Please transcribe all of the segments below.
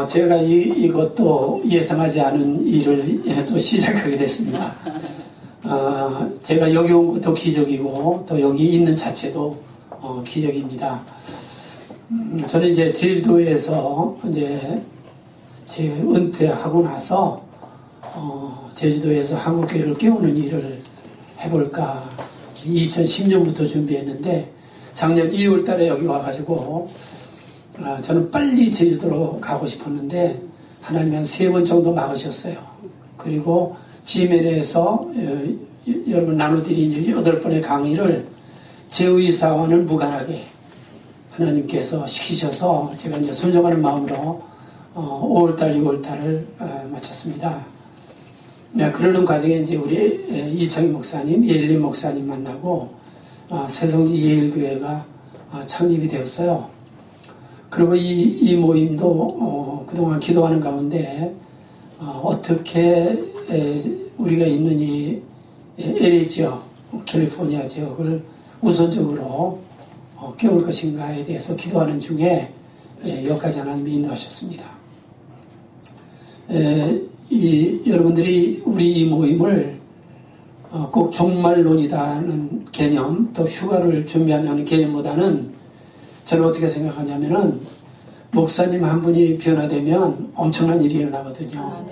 제가 이것도 예상하지 않은 일을 또 시작하게 됐습니다. 제가 여기 온 것도 기적이고 또 여기 있는 자체도 기적입니다. 저는 이제 제주도에서 이제 제 은퇴하고 나서 제주도에서 한국교회를 깨우는 일을 해볼까 2010년부터 준비했는데 작년 2월 달에 여기 와가지고 저는 빨리 제주도로 가고 싶었는데 하나님이 한 3번 정도 막으셨어요. 그리고 지멘에서 여러분 나눠드린 8번의 강의를 제 의사와는 무관하게 하나님께서 시키셔서 제가 이제 순종하는 마음으로 5월달, 6월달을 마쳤습니다. 그러는 과정에 이제 우리 이창희 목사님, 예일림 목사님 만나고 새성지 예일교회가 창립이 되었어요. 그리고 이 모임도 그동안 기도하는 가운데 어떻게 우리가 있는 이 LA 지역, 캘리포니아 지역을 우선적으로 깨울 것인가에 대해서 기도하는 중에 여기까지 하나님이 인도하셨습니다. 여러분들이 우리 이 모임을 꼭 종말론이다는 개념, 또 휴가를 준비하는 개념보다는 저는 어떻게 생각하냐면은 목사님 한 분이 변화되면 엄청난 일이 일어나거든요.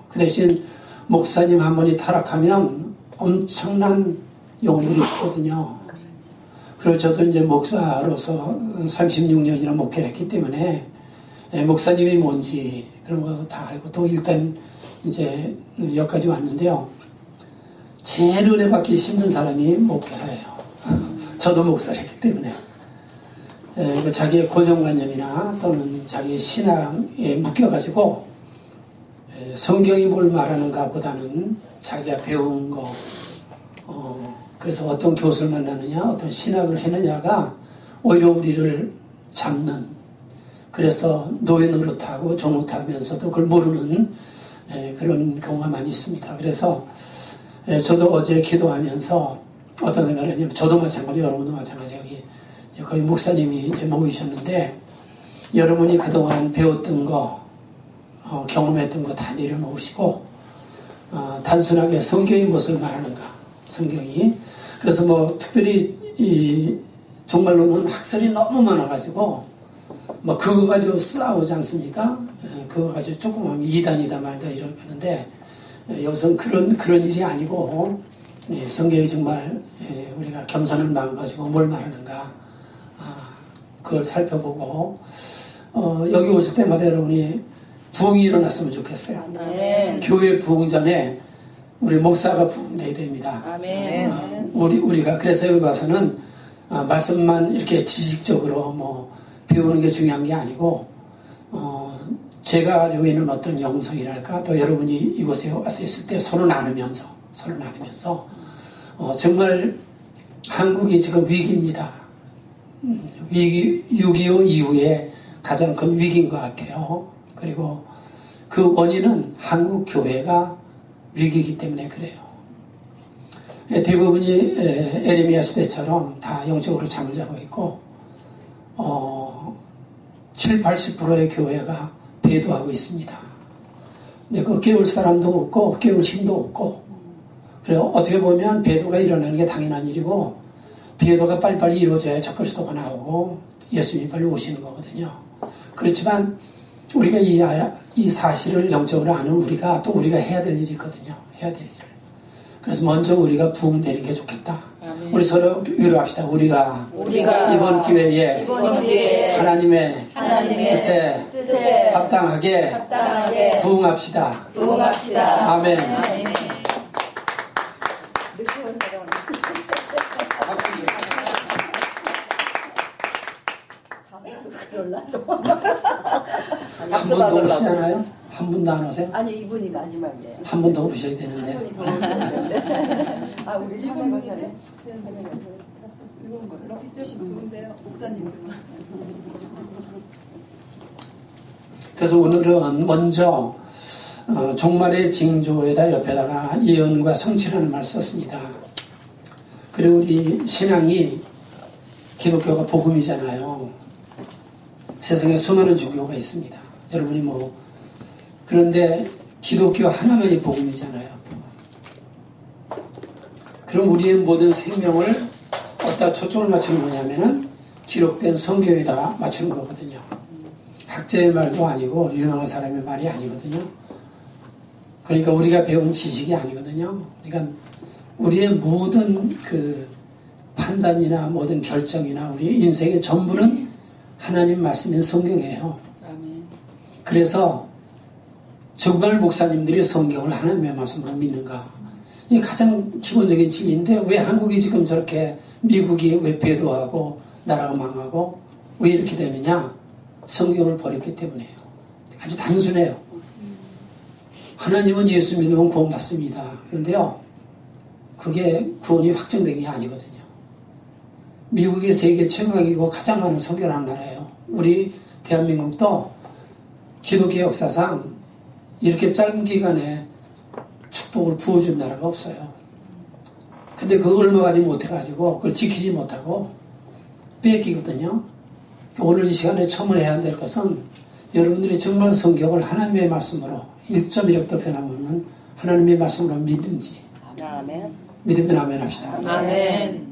그 대신 목사님 한 분이 타락하면 엄청난 영혼들이 있거든요. 그리고 저도 이제 목사로서 36년이나 목회를 했기 때문에 목사님이 뭔지 그런 거 다 알고 또 일단 이제 여기까지 왔는데요. 제일 은혜 받기 힘든 사람이 목회라예요. 저도 목사였기 때문에 자기의 고정관념이나 또는 자기의 신앙에 묶여가지고 성경이 뭘 말하는가 보다는 자기가 배운 거 그래서 어떤 교수를 만나느냐 어떤 신학을 했느냐가 오히려 우리를 잡는 그래서 노예 노릇하고 종노릇하면서도 그걸 모르는 그런 경우가 많이 있습니다. 그래서 저도 어제 기도하면서 어떤 생각을 했냐면 저도 마찬가지 여러분도 마찬가지 여기 거의 목사님이 이제 모이셨는데 여러분이 그동안 배웠던 거 경험했던 거 다 내려놓으시고 단순하게 성경이 무엇을 말하는가 성경이 그래서 뭐 특별히 이 정말로는 학설이 너무 많아가지고 뭐 그거 가지고 싸우지 않습니까? 그거 가지고 조금 하면 이단이다 말다 이러는데 여기서는 그런 일이 아니고 성경이 정말 우리가 겸손한 마음 가지고 뭘 말하는가 그걸 살펴보고 여기 오실 때마다 여러분이 부흥이 일어났으면 좋겠어요. 아멘. 교회 부흥 전에 우리 목사가 부흥돼야 됩니다. 아멘. 우리가 그래서 여기 가서는 말씀만 이렇게 지식적으로 뭐 배우는 게 중요한 게 아니고 제가 가지고 있는 어떤 영성이랄까 또 여러분이 이곳에 와서 있을 때 서로 나누면서 정말 한국이 지금 위기입니다. 6.25 이후에 가장 큰 위기인 것 같아요. 그리고 그 원인은 한국 교회가 위기이기 때문에 그래요. 대부분이 에레미야 시대처럼 다 영적으로 잠을 자고 있고 70~80%의 교회가 배도하고 있습니다. 근데 그 깨울 사람도 없고 깨울 힘도 없고 그래서 어떻게 보면 배도가 일어나는 게 당연한 일이고 배도가 빨리빨리 이루어져야 적그리스도가 나오고 예수님이 빨리 오시는 거거든요. 그렇지만 우리가 이 사실을 영적으로 아는 우리가 또 우리가 해야 될 일이 있거든요. 해야 될 일. 그래서 먼저 우리가 부흥되는 게 좋겠다. 아멘. 우리 서로 위로합시다. 우리가 이번 기회에 하나님의 뜻에 합당하게 부흥합시다. 아멘. 한 분 더 오시잖아요? 한 분도 안 오세요? 아니 이분이 마지막이에요. 한 분 더 오셔야 되는데. 아 우리 사모님은 럭키셋이 좋은데요, 목사님. 그래서 오늘은 먼저 종말의 징조에다 옆에다가 예언과 성취라는 말을 썼습니다. 그리고 우리 신앙이 기독교가 복음이잖아요. 세상에 수많은 종교가 있습니다. 여러분이 뭐 그런데 기독교 하나만이 복음이잖아요. 그럼 우리의 모든 생명을 어디다 초점을 맞추는 거냐면은 기록된 성경에다가 맞추는 거거든요. 학자의 말도 아니고 유명한 사람의 말이 아니거든요. 그러니까 우리가 배운 지식이 아니거든요. 그러니까 우리의 모든 그 판단이나 모든 결정이나 우리 인생의 전부는 하나님 말씀인 성경이에요. 그래서 정말 목사님들이 성경을 하나님의 말씀으로 믿는가? 이게 가장 기본적인 진리인데 왜 한국이 지금 저렇게 미국이 왜 배도하고 나라가 망하고 왜 이렇게 되느냐? 성경을 버렸기 때문에요. 아주 단순해요. 하나님은 예수 믿으면 구원받습니다. 그런데요, 그게 구원이 확정된 게 아니거든요. 미국이 세계 최강이고 가장 많은 선교를 하는 나라예요. 우리 대한민국도 기독교 역사상 이렇게 짧은 기간에 축복을 부어준 나라가 없어요. 근데 그걸 얼마가지 못해가지고 그걸 지키지 못하고 뺏기거든요. 오늘 이 시간에 첨언해야 될 것은 여러분들이 정말 성경을 하나님의 말씀으로 1.1억도 변함없는 하나님의 말씀으로 믿는지 아멘. 믿으면 아멘 합시다. 아멘.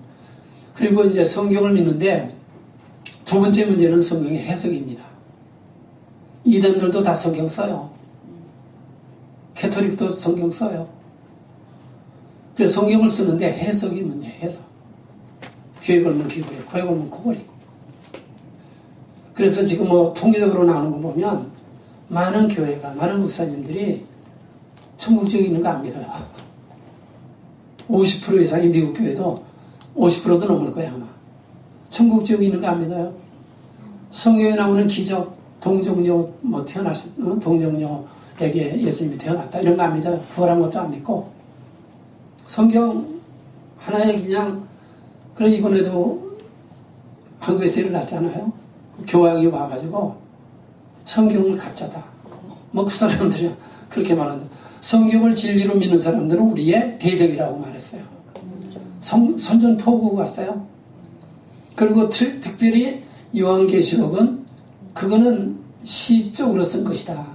그리고 이제 성경을 믿는데 두 번째 문제는 성경의 해석입니다. 이단들도 다 성경 써요. 캐토릭도 성경 써요. 그래서 성경을 쓰는데 해석이 문제예요. 해석. 귀에 걸면 귀걸이, 코에 걸면 코걸이. 그래서 지금 뭐 통계적으로 나오는 거 보면 많은 교회가, 많은 목사님들이 천국 지역에 있는 거 안 믿어요. 50% 이상이 미국 교회도 50%도 넘을 거야 아마. 천국 지역에 있는 거 안 믿어요. 성경에 나오는 기적, 동정녀 뭐 동정녀에게 예수님이 태어났다 이런 거 안 믿어요. 부활한 것도 안 믿고 성경 하나의 그냥 그런 이번에도 한국에서 일어났잖아요. 교황이 와가지고 성경은 가짜다. 뭐 그 사람들이 그렇게 말하는데 성경을 진리로 믿는 사람들은 우리의 대적이라고 말했어요. 선전포고 갔어요. 그리고 특별히 요한계시록은 그거는 시적으로 쓴 것이다.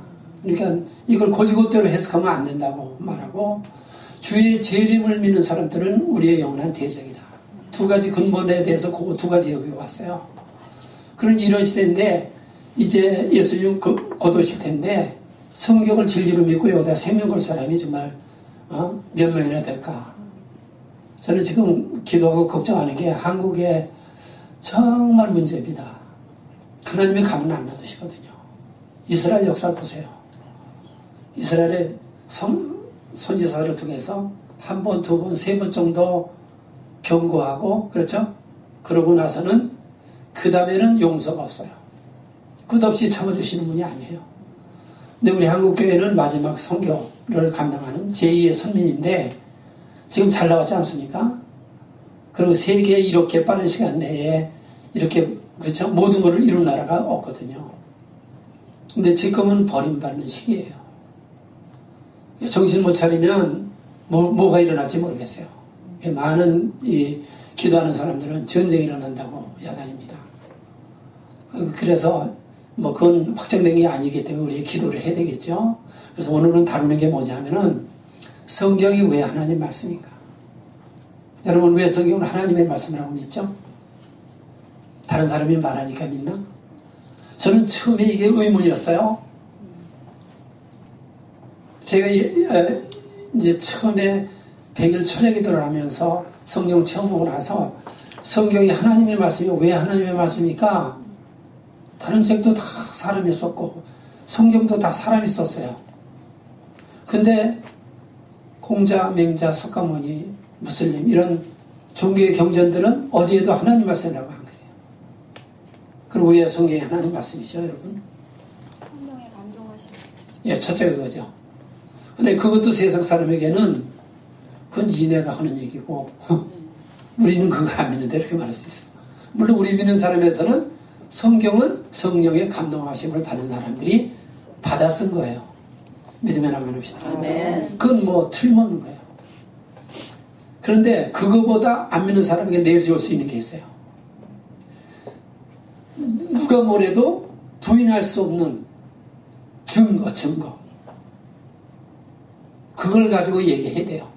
그러니까 이걸 고지고대로 해석하면 안 된다고 말하고 주의 재림을 믿는 사람들은 우리의 영원한 대적이다. 두 가지 근본에 대해서 그 두 가지 여기 왔어요. 그런 이런 시대인데 이제 예수님 곧 오실 텐데 성경을 진리로 믿고 여기다 생명 걸 사람이 정말 몇 명이나 될까? 저는 지금 기도하고 걱정하는 게 한국의 정말 문제입니다. 하나님이 가면 안 놔두시거든요. 이스라엘 역사를 보세요. 이스라엘의 선지자들을 통해서 한 번, 두 번, 세 번 정도 경고하고 그렇죠? 그러고 나서는 그 다음에는 용서가 없어요. 끝없이 참아주시는 분이 아니에요. 근데 우리 한국교회는 마지막 선교를 감당하는 제2의 선민인데 지금 잘 나왔지 않습니까? 그리고 세계에 이렇게 빠른 시간 내에 이렇게 그렇죠? 모든 것을 이룬 나라가 없거든요. 근데 지금은 버림받는 시기예요. 정신 못 차리면 뭐가 일어날지 모르겠어요. 많은 기도하는 사람들은 전쟁이 일어난다고 야단입니다. 그래서 뭐 그건 확정된 게 아니기 때문에 우리 기도를 해야 되겠죠. 그래서 오늘은 다루는 게 뭐냐면은 성경이 왜 하나님 말씀인가? 여러분 왜 성경을 하나님의 말씀이라고 믿죠? 다른 사람이 말하니까 믿나? 저는 처음에 이게 의문이었어요. 제가 이제 처음에 100일 철야 기도를 하면서 성경 체험하고 나서 성경이 하나님의 말씀이 왜 하나님의 말씀입니까? 다른 책도 다 사람이 썼고 성경도 다 사람이 썼어요. 근데 공자, 맹자, 석가모니, 무슬림 이런 종교의 경전들은 어디에도 하나님 말씀이라고 안 그래요. 그리고 왜 성경이 하나님 말씀이죠, 여러분? 성경에 감동하시는 예, 첫째가 그거죠. 근데 그것도 세상 사람에게는 그건 니네가 하는 얘기고 우리는 그거 안 믿는데 이렇게 말할 수 있어요. 물론 우리 믿는 사람에서는 성경은 성령의 감동하심을 받은 사람들이 받아 쓴 거예요. 믿으면 아멘 합시다. 아멘. 그건 뭐 틀림없는 거예요. 그런데 그거보다 안 믿는 사람에게 내세울 수 있는 게 있어요. 누가 뭐래도 부인할 수 없는 증거. 그걸 가지고 얘기해야 돼요.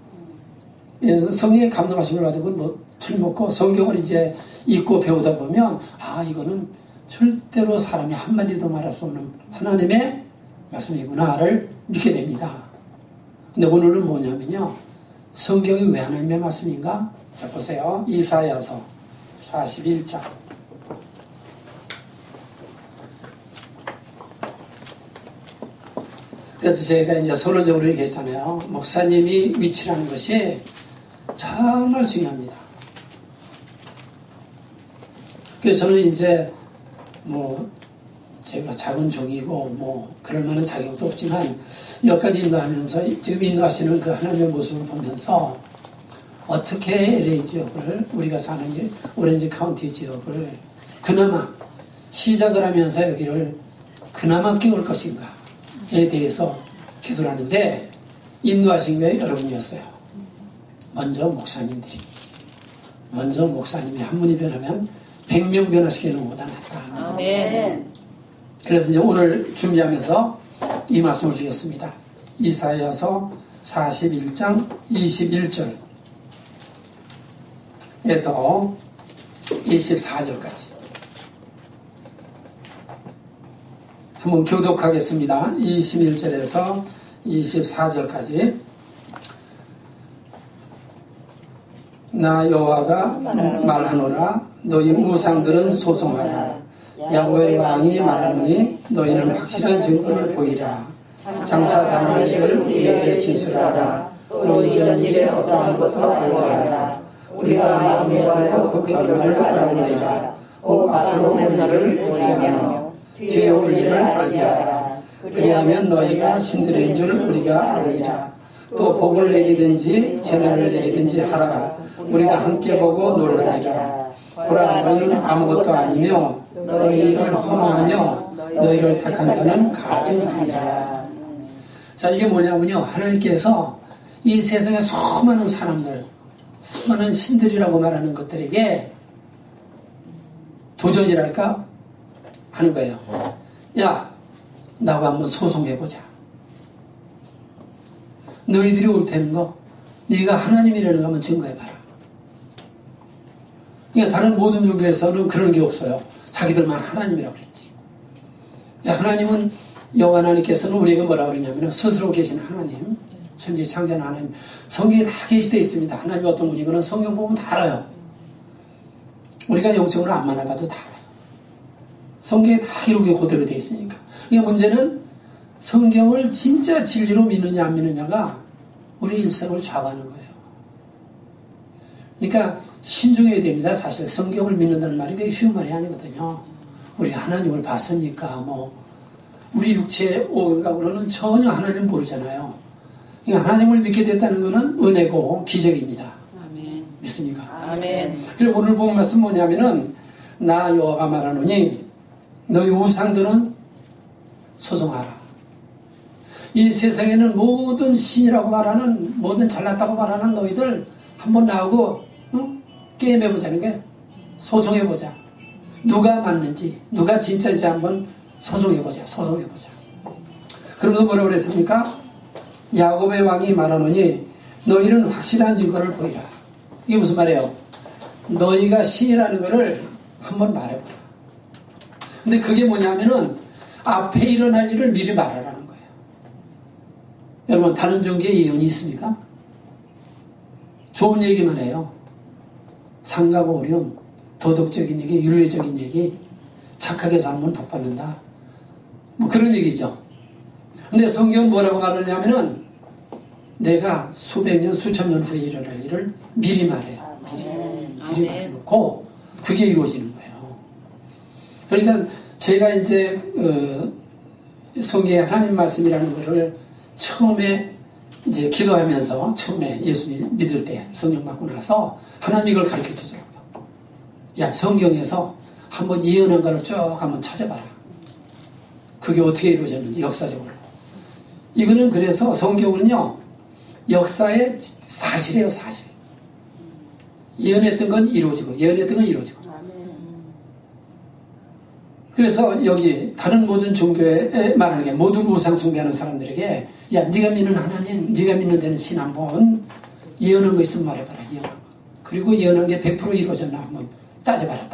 성령의 감동하심을 받고 뭐 틀림없고 성경을 이제 읽고 배우다 보면 이거는 절대로 사람이 한마디도 말할 수 없는 하나님의 말씀이구나를 믿게 됩니다. 근데 오늘은 뭐냐면요. 성경이 왜 하나님의 말씀인가? 자, 보세요. 이사야서 41장. 그래서 제가 이제 서론적으로 얘기했잖아요. 목사님이 위치라는 것이 정말 중요합니다. 그래서 저는 이제 제가 작은 종이고 그럴 만한 자격도 없지만 여기까지 인도하면서 지금 인도하시는 그 하나님의 모습을 보면서 어떻게 LA 지역을 우리가 사는 오렌지 카운티 지역을 그나마 시작을 하면서 여기를 그나마 끼울 것인가에 대해서 기도를 하는데 인도하신 게 여러분이었어요. 먼저 목사님들이. 먼저 목사님이 한 분이 변하면 100명 변화시키는 것보다 낫다. 아멘. 그래서 이제 오늘 준비하면서 이 말씀을 주셨습니다. 이사야서 41장 21절에서 24절까지 한번 교독하겠습니다. 21절에서 24절까지 나 여호와가 말하노라 너희 우상들은 소송하라 야곱의 왕이 말하노니 너희는 확실한 증거를 보이라 장차 당할 일을 우리에게 진술하라 또 이전 일에 어떠한 것도 알고 하라 우리가 마음에 걸고 그 결말을 알아보리라 오 앞으로 올 일을 듣게 하며 뒤에 올 일을 알게 하라 그리하면 너희가 신들인 줄 우리가 알리라 또 복을 내리든지 재난을 내리든지 하라 우리가 함께 보고 놀라리라 보라 너희는 아무것도 아니며 너희를 허망하며 너희를 택한 자는 가증하리라. 자, 이게 뭐냐면요. 하나님께서 이 세상에 수많은 사람들, 수많은 신들이라고 말하는 것들에게 도전이랄까 하는 거예요. 야, 나하고 한번 소송해보자. 너희들이 옳다는 거, 네가 하나님이라는 거 한번 증거해봐라. 그러니까 다른 모든 종교에서는 그런 게 없어요. 자기들만 하나님이라고 그랬지. 하나님은 여호와 하나님께서는 우리에게 뭐라고 그러냐면 스스로 계신 하나님, 천지 창조하는 하나님, 성경에 다 계시되어 있습니다. 하나님이 어떤 분이거나 성경 보면 다 알아요. 우리가 영적으로 안 만나봐도 다 알아요. 성경에 다 이렇게 그대로 되어 있으니까. 그러니까 문제는 성경을 진짜 진리로 믿느냐 안 믿느냐가 우리 일생을 좌우하는 거예요. 그러니까 신중해야 됩니다. 사실 성경을 믿는다는 말이 그게 쉬운 말이 아니거든요. 우리가 하나님을 봤으니까 우리 육체의 오감으로는 전혀 하나님을 모르잖아요. 그러니까 하나님을 믿게 됐다는 것은 은혜고 기적입니다. 아멘. 믿습니까? 아멘. 그리고 오늘 본 말씀 뭐냐면은 나 여호와가 말하노니 너희 우상들은 소송하라. 이 세상에는 모든 신이라고 말하는 모든 잘났다고 말하는 너희들 한번 나오고 게임해보자는 게 소송해보자. 누가 맞는지 누가 진짜인지 한번 소송해보자. 그러면서 뭐라고 그랬습니까? 야곱의 왕이 말하노니 너희는 확실한 증거를 보이라. 이게 무슨 말이에요? 너희가 신이라는 것을 한번 말해보라. 근데 그게 뭐냐면은 앞에 일어날 일을 미리 말하라는 거예요. 여러분 다른 종교에 예언이 있습니까? 좋은 얘기만 해요. 상가고 오렴, 도덕적인 얘기, 윤리적인 얘기, 착하게 살면 덕받는다. 그런 얘기죠. 근데 성경은 뭐라고 말하냐면은 내가 수백 년, 수천 년 후에 일어날 일을 미리 말해요. 미리 말해놓고 그게 이루어지는 거예요. 그러니까 제가 이제 성경의 하나님 말씀이라는 것을 처음에 이제 기도하면서 처음에 예수 믿을 때 성령 받고 나서 하나님 이걸 가르쳐 주더라고요. 야, 성경에서 한번 예언한 거를 쭉 한번 찾아봐라. 그게 어떻게 이루어졌는지 역사적으로. 이거는 그래서 성경은요 역사의 사실이에요. 사실. 예언했던 건 이루어지고 예언했던 건 이루어지고. 그래서 여기 다른 모든 종교에 말하는 게 모든 우상 숭배하는 사람들에게 야 네가 믿는 하나님, 네가 믿는 데는 신 한번 예언한 거 있으면 말해봐라. 예언한 거. 그리고 예언한 게 100% 이루어졌나 한번 따져봐라.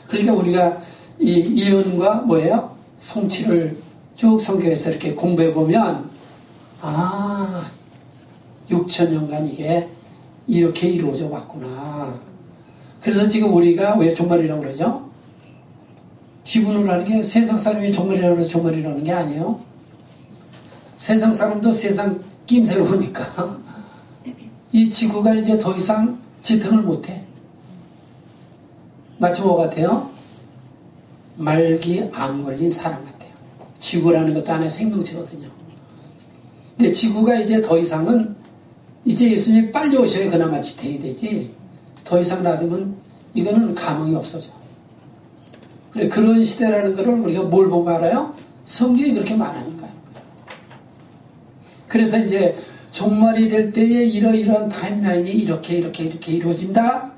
그러니까 우리가 이 예언과 뭐예요? 성취를 쭉 성경에서 이렇게 공부해보면 6천년간 이게 이렇게 이루어져 왔구나. 그래서 지금 우리가 왜 종말이라고 그러죠? 기분으로 하는 게 세상 사람이 종말이라고 해서 종말이라는 게 아니에요. 세상 사람도 세상 낌새를 보니까 이 지구가 이제 더 이상 지탱을 못해. 마치 뭐 같아요? 말기 암 걸린 사람 같아요. 지구라는 것도 하나의 생명체거든요. 근데 지구가 이제 더 이상은 이제 예수님이 빨리 오셔야 그나마 지탱이 되지 더 이상 놔두면 이거는 가망이 없어져. 그래, 그런 시대라는 것을 우리가 뭘 보고 알아요? 성경이 그렇게 말하니까요. 그래서 이제 종말이 될 때에 이러이러한 타임라인이 이렇게 이루어진다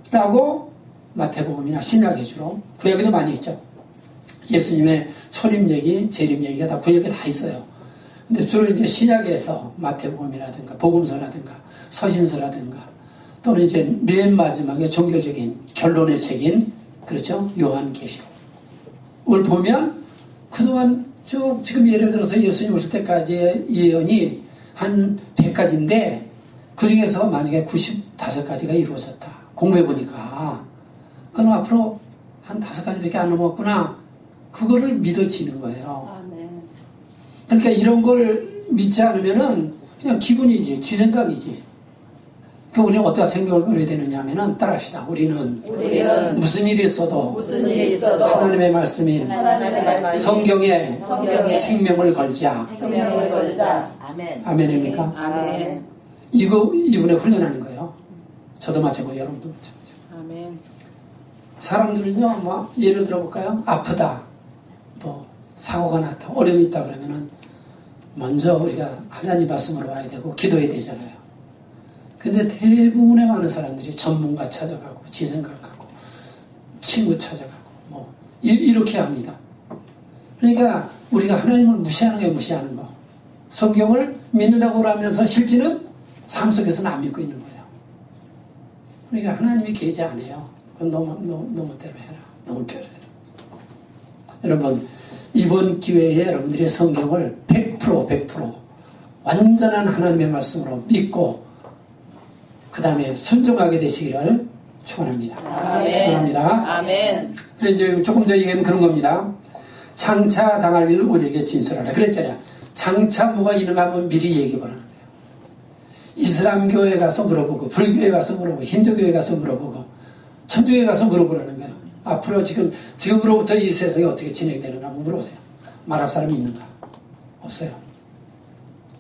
라고 마태복음이나 신약에 주로 구약에도 많이 있죠. 예수님의 초림 얘기, 재림 얘기가 다 구약에 다 있어요. 근데 주로 이제 신약에서 마태복음이라든가 복음서라든가 서신서라든가 또는 이제 맨 마지막에 종교적인 결론의 책인 그렇죠? 요한계시록을 보면 그동안 쭉 지금 예를 들어서 예수님 오실 때까지의 예언이 한 100가지인데 그 중에서 만약에 95가지가 이루어졌다. 공부해보니까 그럼 앞으로 한 5가지밖에 안 남았구나. 그거를 믿어지는 거예요. 아멘. 그러니까 이런 걸 믿지 않으면은 그냥 기분이지, 지 생각이지. 그 우리는 어떻게 생각을 걸어야 되느냐 하면은 따라합시다. 우리는 무슨 일이 있어도 하나님의 말씀인 성경에 생명을 걸자. 아멘. 아멘입니까? 아멘. 이분에 훈련하는 거예요. 저도 마찬가지고 여러분도 마찬가지고. 아멘. 사람들은요, 뭐 예를 들어볼까요? 아프다, 뭐 사고가 났다, 어려움이 있다 그러면은 먼저 우리가 하나님 말씀으로 와야 되고 기도해야 되잖아요. 근데 대부분의 많은 사람들이 전문가 찾아가고 지생각하고 친구 찾아가고 뭐 이렇게 합니다. 그러니까 우리가 하나님을 무시하는 게 무시하는 거. 성경을 믿는다고 하면서 실제는 삶 속에서는 안 믿고 있는 거예요. 그러니까 하나님이 계지 안 해요. 그건 너무 대로 해라. 너무 대로 해라. 여러분 이번 기회에 여러분들이 성경을 100% 완전한 하나님의 말씀으로 믿고 그 다음에 순종하게 되시기를 축원합니다. 축원합니다. 아멘. 그래 이제 조금 더 얘기하면 그런 겁니다. 장차 당할 일을 우리에게 진술하라. 그랬잖아요. 장차 뭐가 있는가 한번 미리 얘기해보라는 거예요. 이슬람 교회 가서 물어보고 불교에 가서 물어보고 힌두교에 가서 물어보고 천주교에 가서 물어보라는 거예요. 앞으로 지금으로부터 이 세상이 어떻게 진행되는가 한번 물어보세요. 말할 사람이 있는가? 없어요.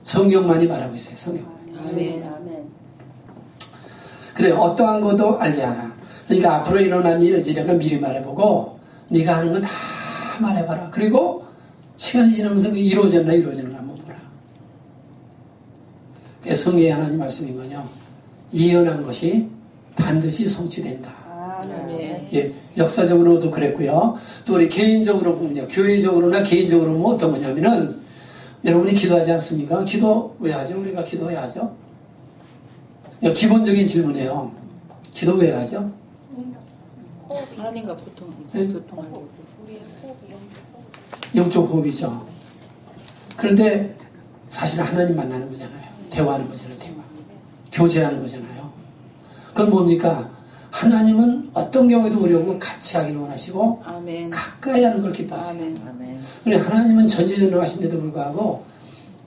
성경만이 말하고 있어요. 성경. 아멘. 아멘. 그래 어떠한 것도 알게 하라. 그러니까 앞으로 일어난 일 네가 미리 말해보고 네가 하는 건 다 말해봐라. 그리고 시간이 지나면서 그게 이루어졌나 한번 보라. 그게 성경의 하나님 말씀인 거냐. 예언한 것이 반드시 성취된다. 아멘. 예, 역사적으로도 그랬고요. 또 우리 개인적으로 보면요. 교회적으로나 개인적으로 뭐 어떤 거냐면은 여러분이 기도하지 않습니까? 기도 왜 하죠? 우리가 기도해야 하죠? 기본적인 질문이에요. 기도 왜 하죠? 하나님과 보통 네? 교통하고 영적 호흡이죠. 그런데 사실 하나님 만나는 거잖아요. 대화하는 거잖아요. 대화. 교제하는 거잖아요. 그건 뭡니까? 하나님은 어떤 경우에도 우리하고 같이 하기를 원하시고 아멘. 가까이 하는 걸 기뻐하세요. 아멘. 그래 하나님은 전지전능하신데도 불구하고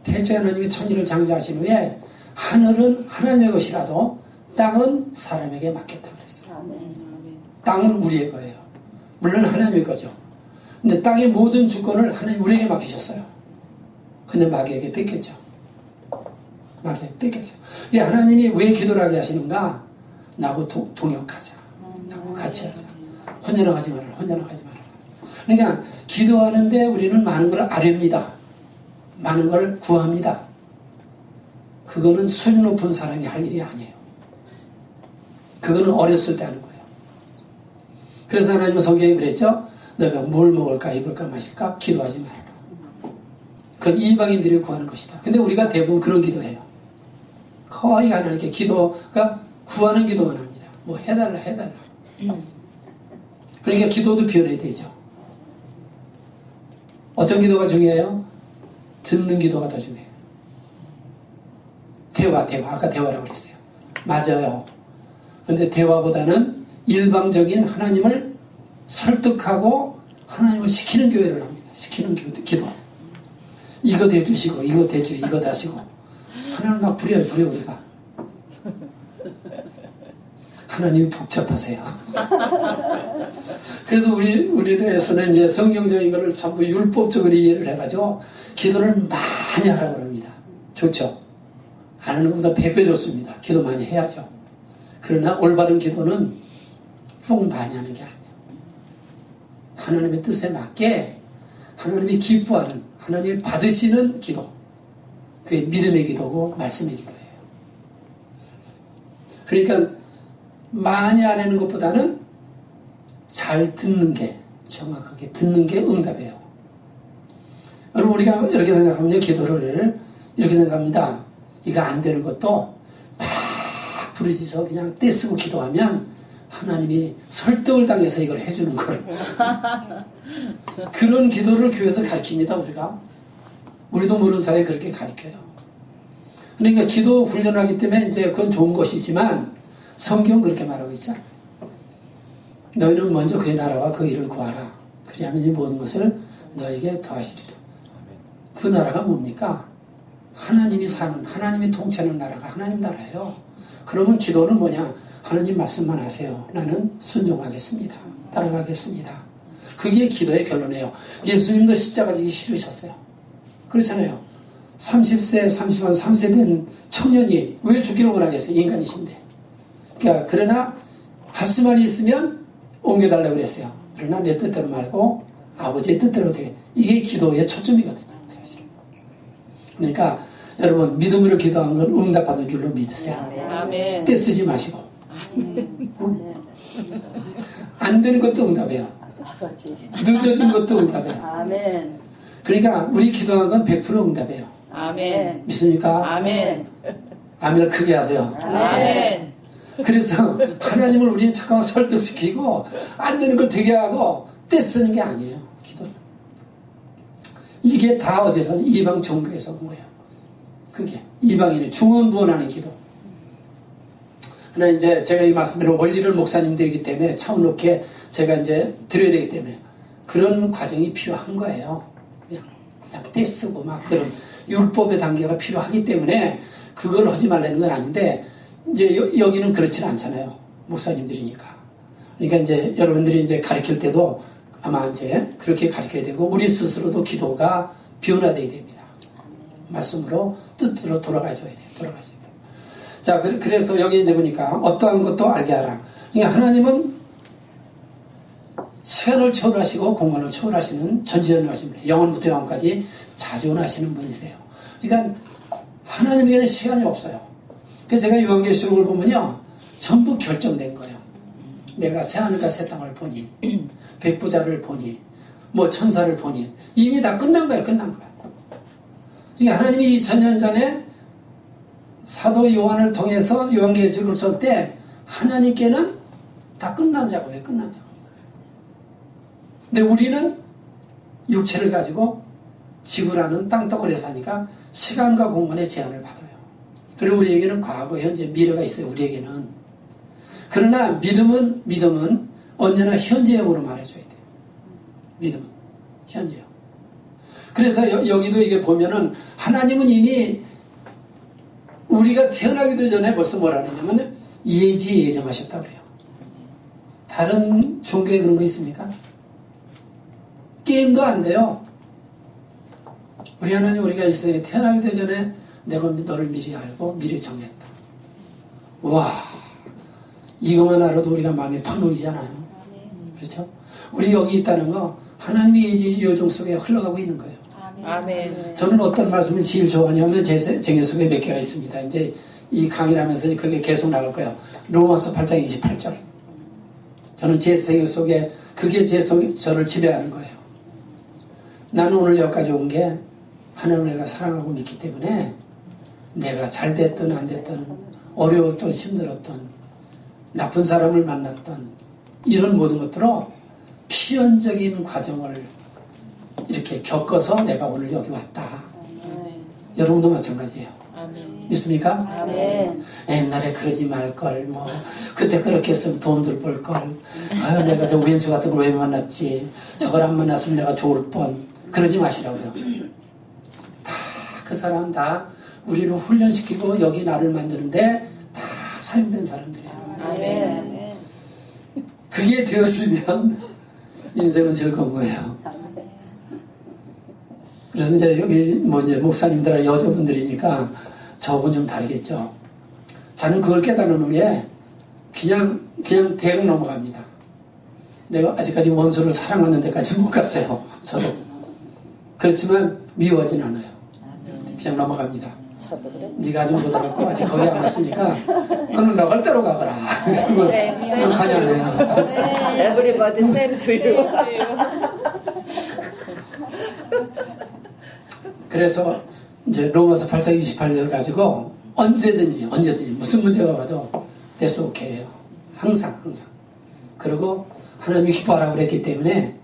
태초에 하나님이 천지를 창조하신 후에 하늘은 하나님의 것이라도 땅은 사람에게 맡겼다 그랬어요. 아멘. 땅은 우리의 거예요. 물론 하나님의 거죠. 근데 땅의 모든 주권을 하나님 우리에게 맡기셨어요. 근데 마귀에게 뺏겼죠. 마귀에게 뺏겼어요. 하나님이 왜 기도를 하게 하시는가? 나하고 동역하자. 나하고 같이 하자. 혼연하지 말아라. 혼연하지 말아라. 그러니까 기도하는데 우리는 많은 걸 아뢰입니다. 많은 걸 구합니다. 그거는 수준 높은 사람이 할 일이 아니에요. 그거는 어렸을 때 하는 거예요. 그래서 하나님은 성경에 그랬죠. 너가 뭘 먹을까 입을까 마실까 기도하지 말아라. 그건 이방인들이 구하는 것이다. 근데 우리가 대부분 그런 기도해요. 거의 하나님께 기도가 구하는 기도만 합니다. 뭐 해달라 해달라. 그러니까 기도도 변해야 되죠. 어떤 기도가 중요해요? 듣는 기도가 더 중요해요. 대화. 아까 대화라고 그랬어요. 맞아요. 근데 대화보다는 일방적인 하나님을 설득하고 하나님을 시키는 교회를 합니다. 시키는 기도. 이거 대주시고 이거 이거 다시고 하나님 막 부려 우리가. 하나님이 복잡하세요. 그래서 우리에서는 이제 성경적인 것을 전부 율법적으로 이해를 해가지고 기도를 많이 하라고 합니다. 좋죠. 안 하는 것보다 100배 좋습니다. 기도 많이 해야죠. 그러나 올바른 기도는 꼭 많이 하는 게 아니에요. 하나님의 뜻에 맞게 하나님이 기뻐하는, 하나님이 받으시는 기도. 그게 믿음의 기도고 말씀의 기도예요. 그러니까 많이 안 하는 것보다는 잘 듣는 게, 정확하게 듣는 게 응답이에요. 여러분, 우리가 이렇게 생각하면요, 기도를 이렇게 생각합니다. 이거 안 되는 것도 막 부르짖어 그냥 떼쓰고 기도하면 하나님이 설득을 당해서 이걸 해주는 거예요. 그런 기도를 교회에서 가르칩니다, 우리가. 우리도 모르는 사이에 그렇게 가르쳐요. 그러니까 기도 훈련을 하기 때문에 이제 그건 좋은 것이지만 성경 그렇게 말하고 있잖아요. 너희는 먼저 그의 나라와 그 일을 구하라. 그리하면 이 모든 것을 너에게 더하시리라. 그 나라가 뭡니까? 하나님이 사는, 하나님이 통치하는 나라가 하나님 나라예요. 그러면 기도는 뭐냐? 하나님 말씀만 하세요. 나는 순종하겠습니다. 따라가겠습니다. 그게 기도의 결론이에요. 예수님도 십자가 지기 싫으셨어요. 그렇잖아요. 30세, 30한 3세 된 청년이 왜 죽기를 원하겠어요? 인간이신데. 그러니까 그러나 말씀만이 있으면 옮겨달라고 그랬어요. 그러나 내 뜻대로 말고 아버지의 뜻대로 되게. 이게 기도의 초점이거든요. 사실. 그러니까 여러분 믿음으로 기도한 건 응답받는 줄로 믿으세요. 아멘. 떼쓰지 마시고. 안 되는 것도 응답이에요. 늦어진 것도 응답이에요. 아멘. 그러니까 우리 기도한 건 100% 응답이에요. 아멘. 믿습니까? 아멘. 아멘을 크게 하세요. 아멘. 그래서 하나님을 우리는 잠깐만 설득시키고 안 되는 걸 되게 하고 떼쓰는 게 아니에요. 기도는. 이게 다 어디서 이방 종교에서 온 거예요. 그게 이방인의 중언부언하는 기도. 그러나 이제 제가 이 말씀대로 원리를 목사님들이기 때문에 차원 높게 제가 이제 드려야 되기 때문에 그런 과정이 필요한 거예요. 그냥 떼쓰고 막 그런 율법의 단계가 필요하기 때문에 그걸 하지 말라는 건 아닌데 이제 여기는 그렇지는 않잖아요. 목사님들이니까. 그러니까 이제 여러분들이 이제 가르칠 때도 아마 이제 그렇게 가르쳐야 되고 우리 스스로도 기도가 변화되어야 됩니다. 말씀으로 뜻으로 돌아가줘야 돼요. 돌아가줘야 돼요. 자, 그래서 여기 이제 보니까 어떠한 것도 알게 하라. 그러니까 하나님은 시간을 초월하시고 공간을 초월하시는 전지전능하신 분이에요. 영원부터 영원까지 자존하시는 분이세요. 그러니까 하나님에게는 시간이 없어요. 그래서 제가 요한계시록을 보면요, 전부 결정된 거예요. 내가 새하늘과 새 땅을 보니, 백부자를 보니, 뭐 천사를 보니, 이미 다 끝난 거예요. 끝난 거예요. 그러니까 하나님이 2000년 전에 사도 요한을 통해서 요한계시록을 쓸 때 하나님께는 다 끝난 작업이에요. 끝난 작업. 근데 우리는 육체를 가지고 지구라는 땅덩어리에 사니까 시간과 공간의 제한을 받아요. 그리고 우리에게는 과거, 현재, 미래가 있어요. 우리에게는. 그러나 믿음은 언제나 현재형으로 말해줘야 돼요. 믿음은 현재형. 그래서 여기도 이게 보면은 하나님은 이미 우리가 태어나기도 전에 벌써 뭐라 그러냐면 예정하셨다고 그래요. 다른 종교에 그런 거 있습니까? 게임도 안 돼요. 우리 하나님 우리가 이 세상에 태어나기도 전에 내가 너를 미리 알고 미리 정했다. 와, 이것만 알아도 우리가 마음이 팍 놓이잖아요. 그렇죠? 우리 여기 있다는 거 하나님의 요정 속에 흘러가고 있는 거예요. 아멘. 저는 어떤 말씀을 제일 좋아하냐면 제 생애 속에 몇 개가 있습니다. 이제 이 강의를 하면서 그게 계속 나갈 거예요. 로마서 8장 28절. 저는 제 생애 속에 그게 저를 지배하는 거예요. 나는 오늘 여기까지 온 게 하나님을 내가 사랑하고 믿기 때문에 내가 잘 됐든 안 됐든 어려웠든 힘들었든 나쁜 사람을 만났던 이런 모든 것들로 필연적인 과정을 이렇게 겪어서 내가 오늘 여기 왔다. 여러분도 마찬가지예요. 믿습니까? 아멘. 옛날에 그러지 말걸, 그때 그렇게 했으면 돈들 벌걸, 아유, 내가 저 왼수 같은 걸 왜 만났지, 저걸 안 만났으면 내가 좋을 뻔, 그러지 마시라고요. 다, 그 사람 다 우리를 훈련시키고 여기 나를 만드는데 다 사용된 사람들이에요. 아멘. 그게 되었으면 인생은 즐거운 거예요. 그래서 이제 여기 이제 목사님들 여자분들이니까 저하고는 좀 다르겠죠. 저는 그걸 깨달은 후에 그냥 대응 넘어갑니다. 내가 아직까지 원수를 사랑하는 데까지 못 갔어요. 저도. 그렇지만 미워하진 않아요. 그냥 넘어갑니다. 저도 그래. 네가 아직 못 알았고 아직 거기 안 갔으니까 너는 너갈 대로 가거라. 그건 가냐네요. Everybody same to you. 그래서 이제 로마서 8장 28절을 가지고 언제든지 무슨 문제가 와도 that's okay예요. 항상. 그리고 하나님이 기뻐하라고 그랬기 때문에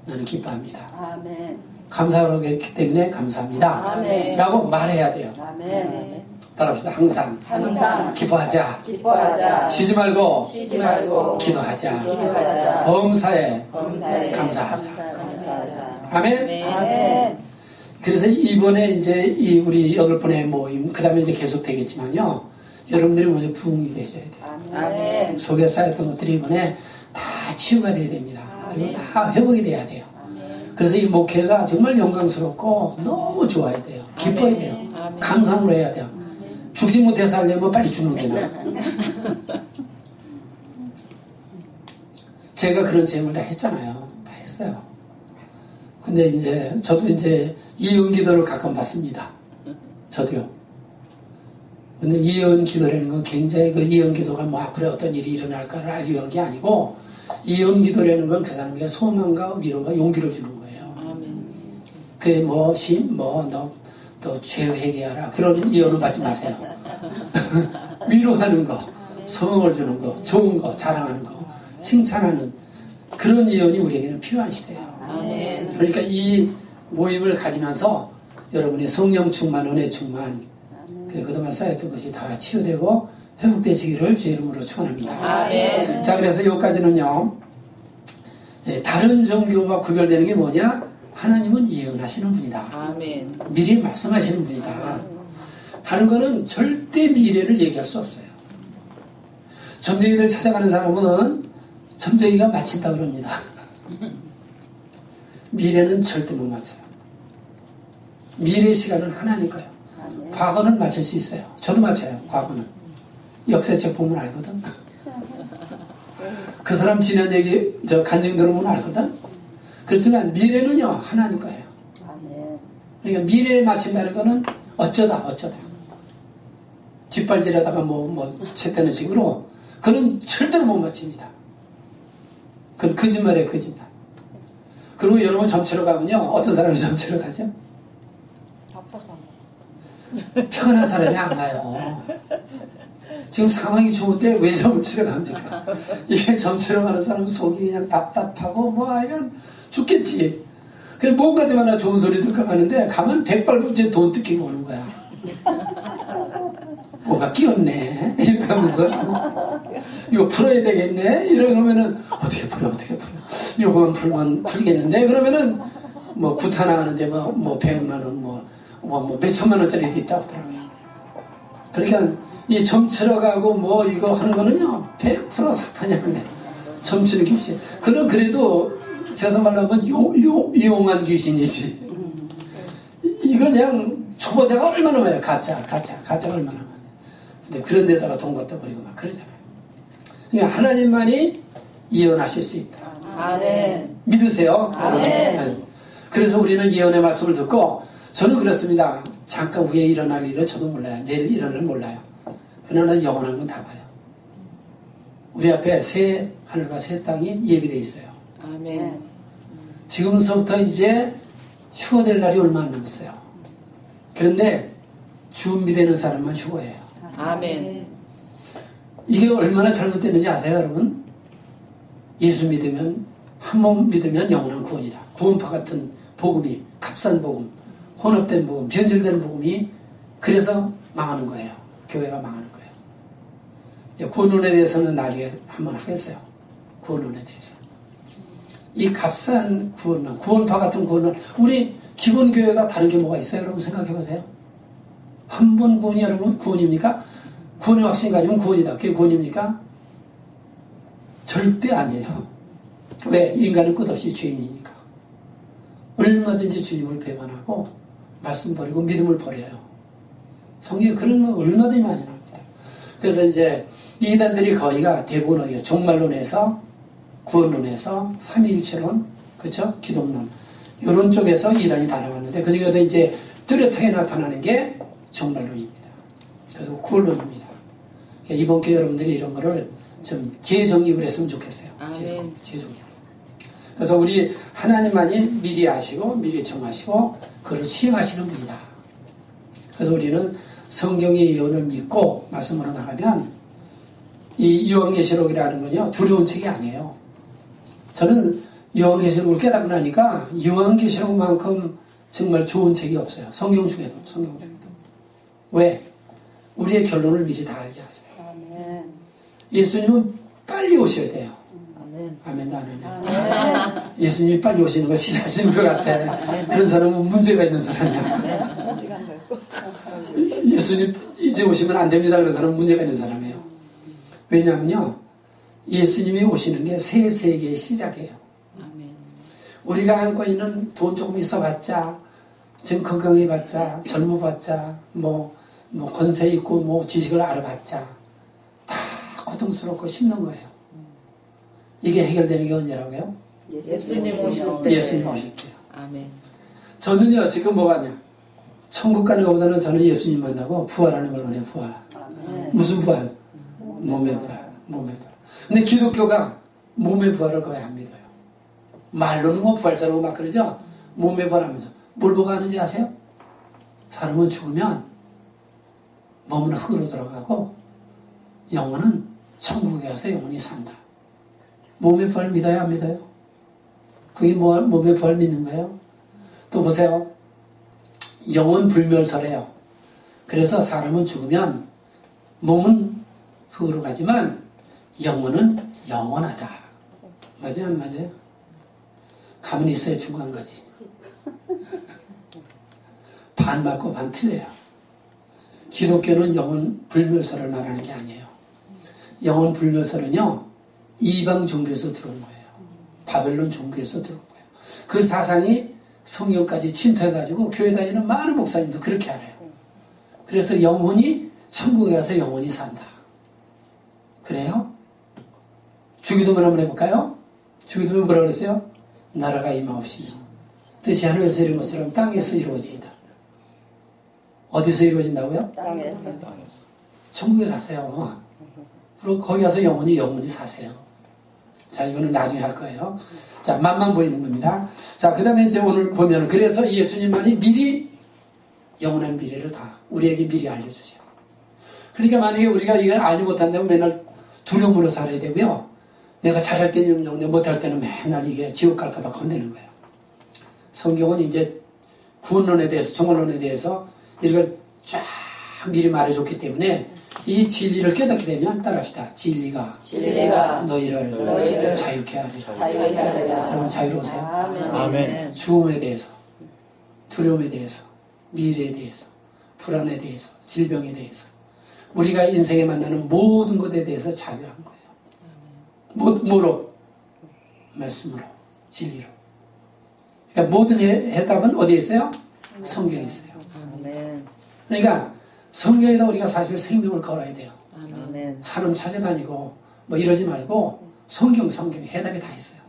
나는 기뻐합니다. 아멘. 감사하라고 그랬기 때문에 감사합니다. 아멘. 라고 말해야 돼요. 아멘. 따라합시다. 항상 기뻐하자. 기뻐하자. 쉬지 말고 쉬지 말고 기도하자. 기도하자. 범사에 감사하자. 감사하자. 아멘. 아멘. 그래서 이번에 이제 우리 8번의 모임, 그 다음에 이제 계속 되겠지만요. 여러분들이 먼저 부흥이 되셔야 돼요. 아멘. 속에 쌓였던 것들이 이번에 다 치유가 돼야 됩니다. 그리고 다 회복이 돼야 돼요. 그래서 이 목회가 정말 영광스럽고 너무 좋아야 돼요. 기뻐야 돼요. 감상으로 해야 돼요. 죽지 못해서 하려면 빨리 죽는 게 나아요. 제가 그런 체험을 다 했잖아요. 다 했어요. 근데 이제 저도 이제 이은 기도를 가끔 받습니다. 저도요. 근데 이은 기도라는 건 굉장히 그 이은 기도가 앞으로 어떤 일이 일어날까를 알기 위한 게 아니고 이은 기도라는 건 그 사람에게 소망과 위로와 용기를 주는 거예요. 그게 너 죄 회개하라. 그런 이언은 받지 마세요. 위로하는 거, 소망을 주는 거, 좋은 거, 자랑하는 거, 칭찬하는 그런 이언이 우리에게는 필요한 시대예요. 아멘. 그러니까 이 모임을 가지면서 여러분의 성령 충만, 은혜 충만, 그리고 그동안 쌓였던 것이 다 치유되고 회복되시기를 주의 이름으로 축원합니다. 아멘. 자, 그래서 여기까지는요. 다른 종교와 구별되는 게 뭐냐? 하나님은 예언하시는 분이다. 아멘. 미리 말씀하시는 분이다. 다른 거는 절대 미래를 얘기할 수 없어요. 점쟁이들 찾아가는 사람은 점쟁이가 맞힌다 그럽니다. 미래는 절대 못 맞춰요. 미래 시간은 하나님 거예요. 과거는 맞출 수 있어요. 저도 맞춰요. 과거는. 역사책 보면 알거든. 그 사람 지난 얘기 간증 들어보면 알거든. 그렇지만 미래는요 하나님 거예요. 그러니까 미래에 맞춘다는 거는 어쩌다 뒷발질하다가 채때는 식으로 그는 절대로 못 맞춥니다. 그건 거짓말이에요. 거짓말. 그리고 여러분 점치러 가면요 어떤 사람이 점치러 가죠? 편한 사람이 안 가요. 지금 상황이 좋은데 왜 점치러 갑니까? 이게 점치러 가는 사람은 속이 그냥 답답하고 하여간 죽겠지. 그래 뭔가좀 하나 좋은 소리 듣고 가는데 가면 백발부지에 돈 뜯기고 오는 거야. 뭐가 끼었네 이렇게 하면서 이거 풀어야 되겠네 이러면은 어떻게 풀어 이거만 풀면 풀겠는데 그러면은 구타나가는데 100만원 몇천만 원짜리도 있다고 하더라고요. 그러니까 이 점치러 가고 이거 하는 거는요 100% 사탄이 하는 거예요. 점치는 귀신. 그래도 세상 말로 하면 용한 귀신이지. 이거 그냥 초보자가 얼마나 많아요. 가짜가 얼마나 많아요. 근데 그런 데다가 돈 갖다 버리고 막 그러잖아요. 그러니까 하나님만이 예언하실 수 있다. 아멘. 믿으세요? 아멘. 그래서 우리는 예언의 말씀을 듣고 저는 그렇습니다. 잠깐 후에 일어날 일은 저도 몰라요. 내일 일어날 몰라요. 그러나 영원한 건 다 봐요. 우리 앞에 새 하늘과 새 땅이 예비되어 있어요. 아멘. 지금서부터 이제 휴거될 날이 얼마 안 남았어요. 그런데 준비되는 사람만 휴거해요. 아멘. 이게 얼마나 잘못됐는지 아세요, 여러분? 예수 믿으면, 한 몸 믿으면 영원한 구원이다. 구원파 같은 복음이, 값싼 복음, 혼합된 복음, 변질된 복음이 그래서 망하는 거예요. 교회가 망하는 거예요. 이제 구원론에 대해서는 나중에 한번 하겠어요. 구원론에 대해서. 이 값싼 구원론, 구원파 같은 구원론, 우리 기본 교회가 다른 게 뭐가 있어요? 여러분 생각해 보세요. 한 번 구원이 여러분 구원입니까? 구원의 확신 가지면 구원이다. 그게 구원입니까? 절대 아니에요. 왜? 인간은 끝없이 죄인이니까. 얼마든지 주님을 배반하고 말씀 버리고 믿음을 버려요. 성경에 그런 거 얼마든지 많이 나옵니다. 그래서 이제 이단들이 거의가 대부분 어디가 종말론에서 구원론에서 삼위일체론, 그렇죠? 기독론 이런 쪽에서 이단이 다 나왔는데 그 중에도 이제 뚜렷하게 나타나는 게 종말론입니다. 그래서 구원론입니다. 그러니까 이번 기회 여러분들이 이런 거를 좀 재정립을 했으면 좋겠어요. 재정립. 그래서 우리 하나님만이 미리 아시고 미리 정하시고 그걸 시행하시는 분이다. 그래서 우리는 성경의 예언을 믿고 말씀으로 나가면 이 요한계시록이라는 건요 두려운 책이 아니에요. 저는 요한계시록을 깨닫고 나니까 요한계시록만큼 정말 좋은 책이 없어요. 성경 중에도. 왜? 우리의 결론을 미리 다 알게 하세요. 아멘. 예수님은 빨리 오셔야 돼요. 아멘. 아멘도 안 하면. 예수님이 빨리 오시는 거 싫어하시는 것 같아. 그런 사람은 문제가 있는 사람이야. 예수님 이제 오시면 안 됩니다. 그런 사람은 문제가 있는 사람이에요. 왜냐하면요. 예수님이 오시는 게 새 세계의 시작이에요. 아멘. 우리가 안고 있는 돈 조금 있어봤자, 지금 건강해봤자, 젊어봤자, 뭐 권세 있고, 뭐 지식을 알아봤자, 다 고통스럽고 힘든 거예요. 이게 해결되는 게 언제라고요? 예수님 오실 때. 예수님 오실 때요. 아멘. 저는요, 지금 뭐가냐? 천국 가는 것보다는 저는 예수님 만나고 부활하는 걸 원해요, 부활. 아멘. 무슨 부활? 몸의 부활. 몸의 부활. 근데 기독교가 몸의 부활을 거의 안 믿어요. 말로는 뭐 부활자라고 막 그러죠? 몸의 부활 안 믿어요. 뭘 보고 하는지 아세요? 사람은 죽으면 몸은 흙으로 들어가고 영혼은 천국에 가서 영혼이 산다. 몸의 부활 믿어요? 안 믿어요? 그게 뭐 몸의 부활 믿는 거예요? 또 보세요. 영혼 불멸설해요. 그래서 사람은 죽으면 몸은 흙으로 가지만 영혼은 영원하다. 맞아요? 안 맞아요? 가만히 있어야 중요한 거지. 반 맞고 반 틀려요. 기독교는 영혼 불멸설을 말하는 게 아니에요. 영혼 불멸설은요, 이방 종교에서 들어온 거예요. 바벨론 종교에서 들어온 거예요. 그 사상이 성경까지 침투해가지고 교회 다니는 많은 목사님도 그렇게 알아요. 그래서 영혼이 천국에 가서 영혼이 산다. 그래요? 주기도문 한번 해볼까요? 주기도문 뭐라고 그랬어요? 나라가 임하옵시며 뜻이 하늘에서 이룬 것처럼 땅에서 이루어지이다. 어디서 이루어진다고요? 땅에서. 천국에 가세요. 그리고 거기 가서 영원히 사세요. 자, 이거는 나중에 할 거예요. 자, 맛만 보이는 겁니다. 자, 그 다음에 이제 오늘 보면은, 그래서 예수님만이 미리 영원한 미래를 다 우리에게 미리 알려주세요. 그러니까 만약에 우리가 이걸 알지 못한다면 맨날 두려움으로 살아야 되고요. 내가 잘할 때는 영영, 못할 때는 맨날 이게 지옥 갈까봐 건드는 거예요. 성경은 이제 구원론에 대해서, 종말론에 대해서 이걸 쫙 미리 말해줬기 때문에 이 진리를 깨닫게 되면 따라합시다. 진리가 너희를 자유케 하리라. 여러분 자유로우세요? 아멘. 죽음에 대해서, 두려움에 대해서, 미래에 대해서, 불안에 대해서, 질병에 대해서 우리가 인생에 만나는 모든 것에 대해서 자유한 거예요. 뭐로? 말씀으로, 진리로. 그러니까 모든 해답은 어디에 있어요? 성경에 있어요. 아멘. 그러니까 성경에다 우리가 사실 생명을 걸어야 돼요. 아멘. 사람 찾아다니고 뭐 이러지 말고 성경에 해답이 다 있어요.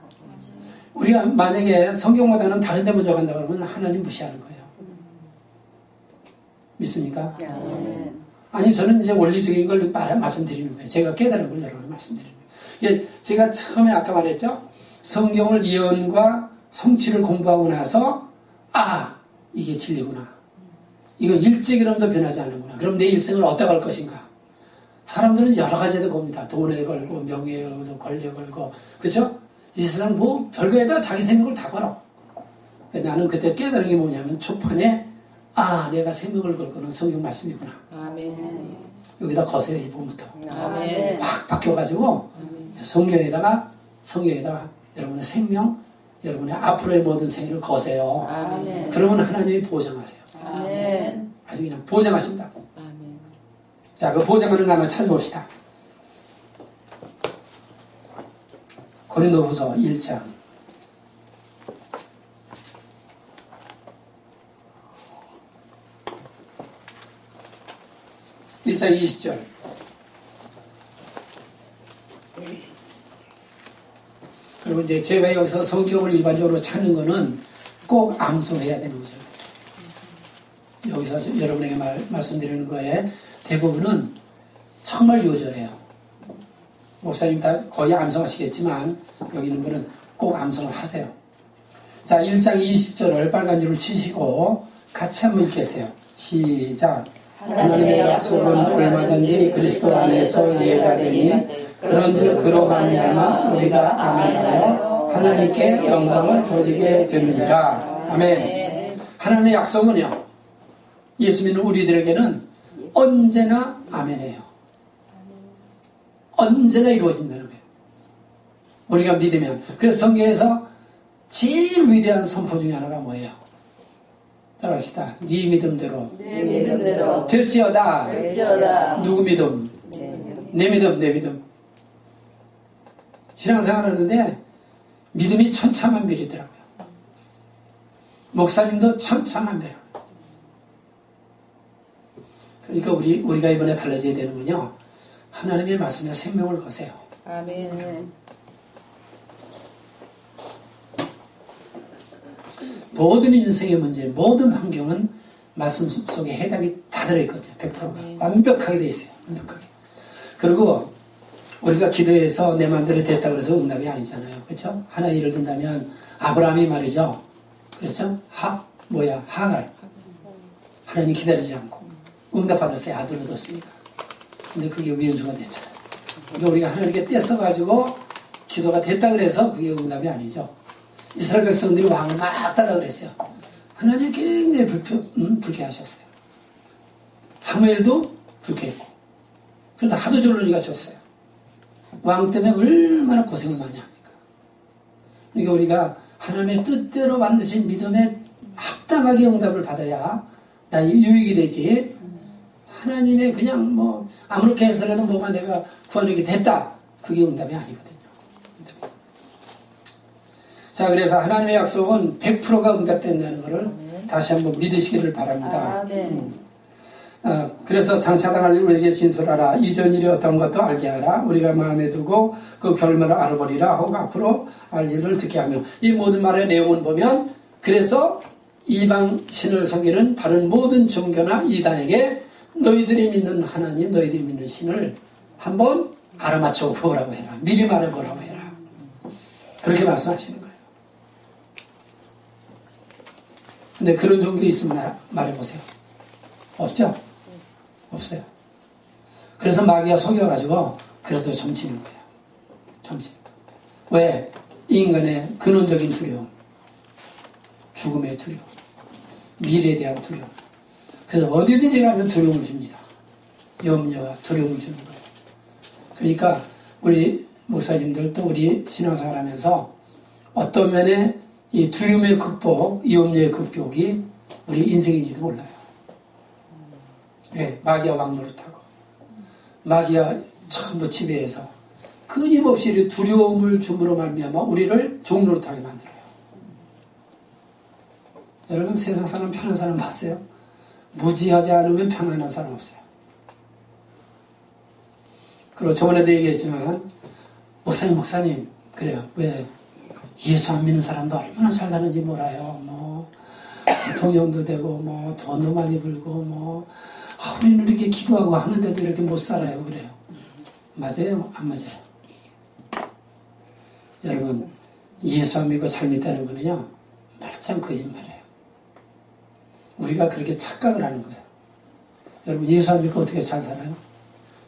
우리가 만약에 성경보다는 다른 데 먼저 간다 그러면 하나님 무시하는 거예요. 믿습니까? 아멘. 아니 저는 이제 원리적인 걸 말씀드리는 거예요. 제가 깨달은 걸 여러분 말씀드리는 거예요. 제가 처음에 아까 말했죠. 성경을 예언과 성취를 공부하고 나서 이게 진리구나. 이거 일찍이라도 변하지 않는구나. 그럼 내 일생을 어떻게 할 것인가? 사람들은 여러 가지에 겁니다. 돈에 걸고 명예에 걸고 권력에 걸고 그렇죠? 이 세상 뭐 별거에다 자기 생명을 다 걸어. 나는 그때 깨달은 게 뭐냐면 초판에 내가 생명을 걸 거는 성경 말씀이구나. 아멘. 여기다 거세요. 이 부분부터. 아멘. 확 바뀌어가지고 성경에다가 여러분의 생명, 여러분의 앞으로의 모든 생일을 거세요. 아멘. 그러면 하나님이 보장하세요. 아멘. 아주 그냥 보장하신다. 아멘. 자, 그 보장하는 거 하나 찾아봅시다. 고린도후서 1장 20절. 그리고 이제 제가 여기서 성경을 일반적으로 찾는 거는 꼭 암송해야 되는 거죠. 여기서 여러분에게 말씀드리는 거에 대부분은 정말 요절해요. 목사님 다 거의 암송하시겠지만 여기 있는 분은 꼭 암송을 하세요. 자, 1장 20절을 빨간 줄을 치시고 같이 한번 읽겠어요. 시작. 하나님의 약속은 얼마든지 그리스도 안에서 예가 되니 그런즉 그로 말미암아 우리가 아멘하여 하나님께 영광을 돌리게 되느니라. 아멘. 하나님의 약속은요, 예수 믿는 우리들에게는 언제나 아멘해요. 언제나 이루어진다는 거예요. 우리가 믿으면. 그래서 성경에서 제일 위대한 선포 중에 하나가 뭐예요? 따라합시다. 네 믿음대로. 내 믿음대로. 될지어다. 될지어다. 누구 믿음? 내 믿음, 내 믿음. 신앙생활 하는데 믿음이 천차만별이더라고요. 목사님도 천차만별. 그러니까 우리가 이번에 달라져야 되는군요. 하나님의 말씀에 생명을 거세요. 아멘. 모든 인생의 문제, 모든 환경은 말씀 속에 해답이 다 들어있거든요. 100%가. 완벽하게 돼 있어요. 완벽하게. 그리고 우리가 기도해서 내 마음대로 됐다 그래서 응답이 아니잖아요. 그렇죠? 하나 예를 든다면 아브라함이 말이죠. 그렇죠? 하갈. 하나님 기다리지 않고 응답받았어요. 아들을 얻었으니까. 근데 그게 왼수가 됐잖아요. 그러니까 우리가 하나님께 떼써가지고 기도가 됐다 그래서 그게 응답이 아니죠. 이스라엘 백성들이 왕을 막 따라 그랬어요. 하나님 굉장히 불쾌하셨어요. 사무엘도 불쾌했고. 그러다 하도 졸르니까 줬어요. 왕 때문에 얼마나 고생을 많이 합니까? 그러니까 우리가 하나님의 뜻대로 만드신 믿음에 합당하게 응답을 받아야 나 유익이 되지. 하나님의 그냥 뭐 아무렇게 해서라도 뭐가 내가 구하는 게 됐다. 그게 응답이 아니거든요. 자, 그래서 하나님의 약속은 100%가 응답된다는 것을 다시 한번 믿으시기를 바랍니다. 그래서 장차당할 일 우리에게 진술하라. 이전 일이 어떤 것도 알게 하라. 우리가 마음에 두고 그 결말을 알아버리라. 혹 앞으로 알 일을 듣게 하며. 이 모든 말의 내용을 보면 그래서 이방 신을 섬기는 다른 모든 종교나 이단에게 너희들이 믿는 하나님, 너희들이 믿는 신을 한번 알아맞혀 보라고 해라. 미리 말해보라고 해라. 그렇게 말씀하시는 거예요. 근데 그런 종교 있으면 말해보세요. 없죠? 없어요. 그래서 마귀가 속여가지고 그래서 점치는 거예요. 점치는 거예요. 왜? 인간의 근원적인 두려움, 죽음의 두려움, 미래에 대한 두려움. 그래서 어디든지 가면 두려움을 줍니다. 염려와 두려움을 주는 거예요. 그러니까 우리 목사님들 또 우리 신앙생활 하면서 어떤 면에 이 두려움의 극복, 이 염려의 극복이 우리 인생인지도 몰라요. 네, 마귀와 왕노릇하고 마귀와 전부 지배해서 끊임없이 두려움을 줌으로 말미암아 우리를 종노릇하게 만들어요. 여러분 세상 사람 편한 사람 봤어요? 무지하지 않으면 편안한 사람 없어요. 그리고 저번에도 얘기했지만 목사님 그래요. 왜 예수 안 믿는 사람도 얼마나 잘 사는지 몰라요. 뭐 대통령도 되고 뭐 돈도 많이 벌고 뭐 우리는 이렇게 기도하고 하는데도 이렇게 못 살아요. 그래요. 맞아요? 안 맞아요? 여러분 예수 안 믿고 잘 믿다는 거는요, 말짱 거짓말이에요. 우리가 그렇게 착각을 하는 거예요. 여러분, 예수 안 믿고 어떻게 잘 살아요?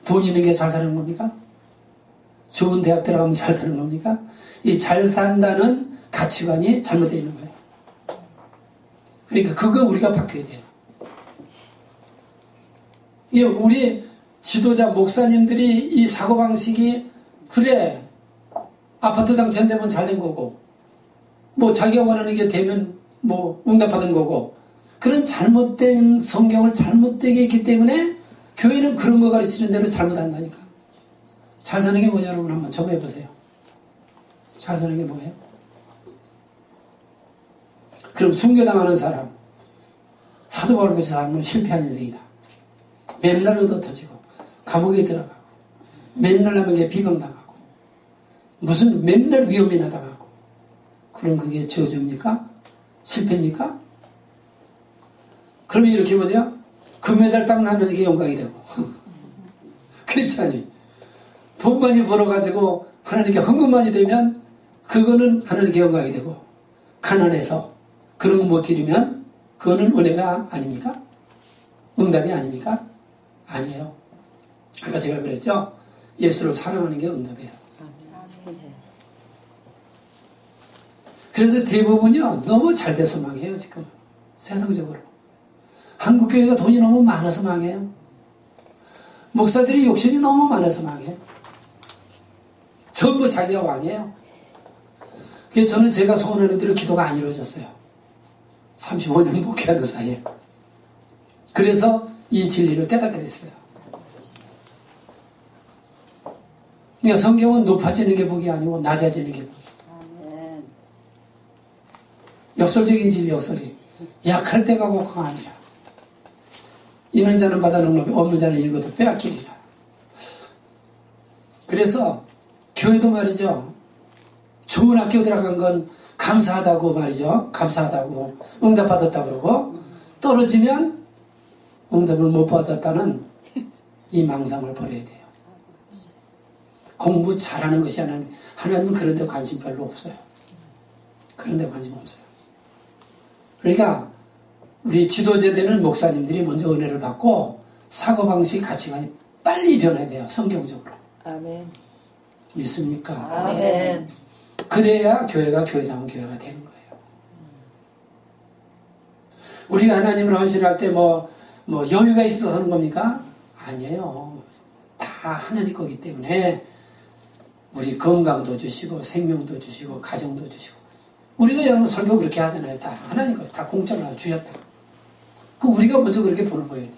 돈 있는 게 잘 사는 겁니까? 좋은 대학 들어가면 잘 사는 겁니까? 이 잘 산다는 가치관이 잘못되어 있는 거예요. 그러니까 그거 우리가 바뀌어야 돼요. 이 우리 지도자 목사님들이 이 사고방식이, 그래, 아파트 당첨되면 잘 된 거고, 뭐 자기가 원하는 게 되면 뭐 응답받은 거고, 그런 잘못된 성경을 잘못되게 했기 때문에 교회는 그런 거 가르치는 대로 잘못한다니까. 잘 사는 게 뭐냐, 여러분 한번 점해 보세요. 잘 사는 게 뭐예요? 그럼 순교당하는 사람, 사도 바울같이 사는 건 실패한 인생이다. 맨날 얻어 터지고 감옥에 들어가고 맨날 남에게 비방당하고 무슨 맨날 위험이나 당하고, 그럼 그게 저주입니까? 실패입니까? 그러면 이렇게 보세요. 금메달 딱 나면 이게 영광이 되고 그렇지 않니? 돈 많이 벌어가지고 하나님께 헌금 많이 되면 그거는 하나님께 영광이 되고, 가난해서 그런 거 못 드리면 그거는 은혜가 아닙니까? 응답이 아닙니까? 아니에요. 아까 제가 그랬죠? 예수를 사랑하는 게 응답이에요. 그래서 대부분요, 너무 잘 돼서 망해요, 지금. 세상적으로. 한국교회가 돈이 너무 많아서 망해요. 목사들이 욕심이 너무 많아서 망해요. 전부 자기가 왕이에요. 그래서 저는 제가 소원하는 대로 기도가 안 이루어졌어요. 35년 목회하는 사이에. 그래서 이 진리를 깨닫게 됐어요. 그러니까 성경은 높아지는 게 복이 아니고 낮아지는 게 복이에요. 역설적인 진리, 역설이. 약할 때가 고강하니라. 있는 자는 받아 능력이, 없는 자는 읽어도 빼앗기리라. 그래서 교회도 말이죠, 좋은 학교 들어간 건 감사하다고 말이죠. 감사하다고 응답받았다 그러고, 떨어지면 응답을 못 받았다는 이 망상을 버려야 돼요. 공부 잘하는 것이 하나님은 그런 데 관심 별로 없어요. 그런 데 관심 없어요. 그러니까 우리 지도자되는 목사님들이 먼저 은혜를 받고 사고방식, 가치관이 빨리 변해야 돼요. 성경적으로. 아멘. 믿습니까? 아멘. 그래야 교회가 교회다운 교회가 되는 거예요. 우리가 하나님을 헌신할 때 뭐 여유가 있어서 하는 겁니까? 아니에요. 다 하나님 거기 때문에 우리 건강도 주시고 생명도 주시고 가정도 주시고, 우리가 여러분 설교 그렇게 하잖아요. 다 하나님 거, 다 공짜로 주셨다. 그 우리가 먼저 그렇게 보는 거여야 돼요.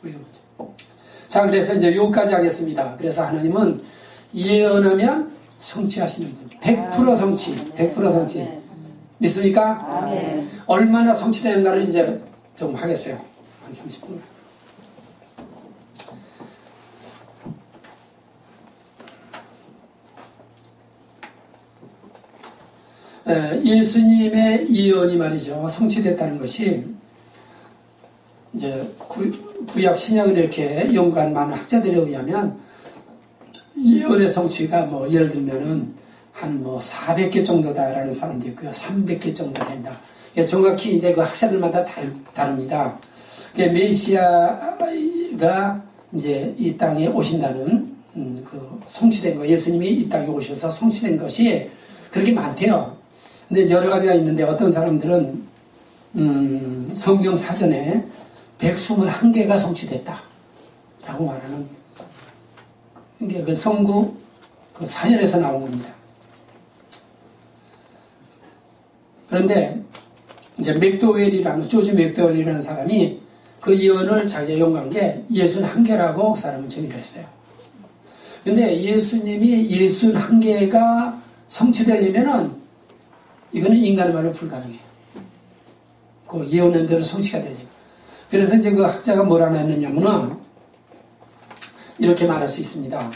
우리가 먼저. 자, 그래서 이제 여기까지 하겠습니다. 그래서 하나님은 예언하면 성취하시는 분. 100% 성취, 100% 성취. 믿습니까? 아멘. 얼마나 성취되는가를 이제 좀 하겠어요. 한 30분. 예수님의 예언이 말이죠, 성취됐다는 것이 이제 구약 신약을 이렇게 연구한 많은 학자들에 의하면 예언의 성취가 뭐 예를 들면은 한 뭐 400개 정도다라는 사람도 있고요, 300개 정도 된다. 정확히 이제 그 학자들마다 다릅니다. 메시아가 이제 이 땅에 오신다는 그 성취된 거, 예수님이 이 땅에 오셔서 성취된 것이 그렇게 많대요. 근데 여러 가지가 있는데 어떤 사람들은 성경 사전에 121개가 성취됐다 라고 말하는, 이게 그 성구 그 사전에서 나온 겁니다. 그런데 이제 맥도웰이라는, 조지 맥도웰이라는 사람이 그 예언을 자기가 연구한 게 61개라고 그 사람은 정의를 했어요. 근데 예수님이 61개가 성취되려면은 이거는 인간의 말로 불가능해요. 그 예언한 대로 성취가 되려면. 그래서 이제 그 학자가 뭐라 했느냐면은 이렇게 말할 수 있습니다.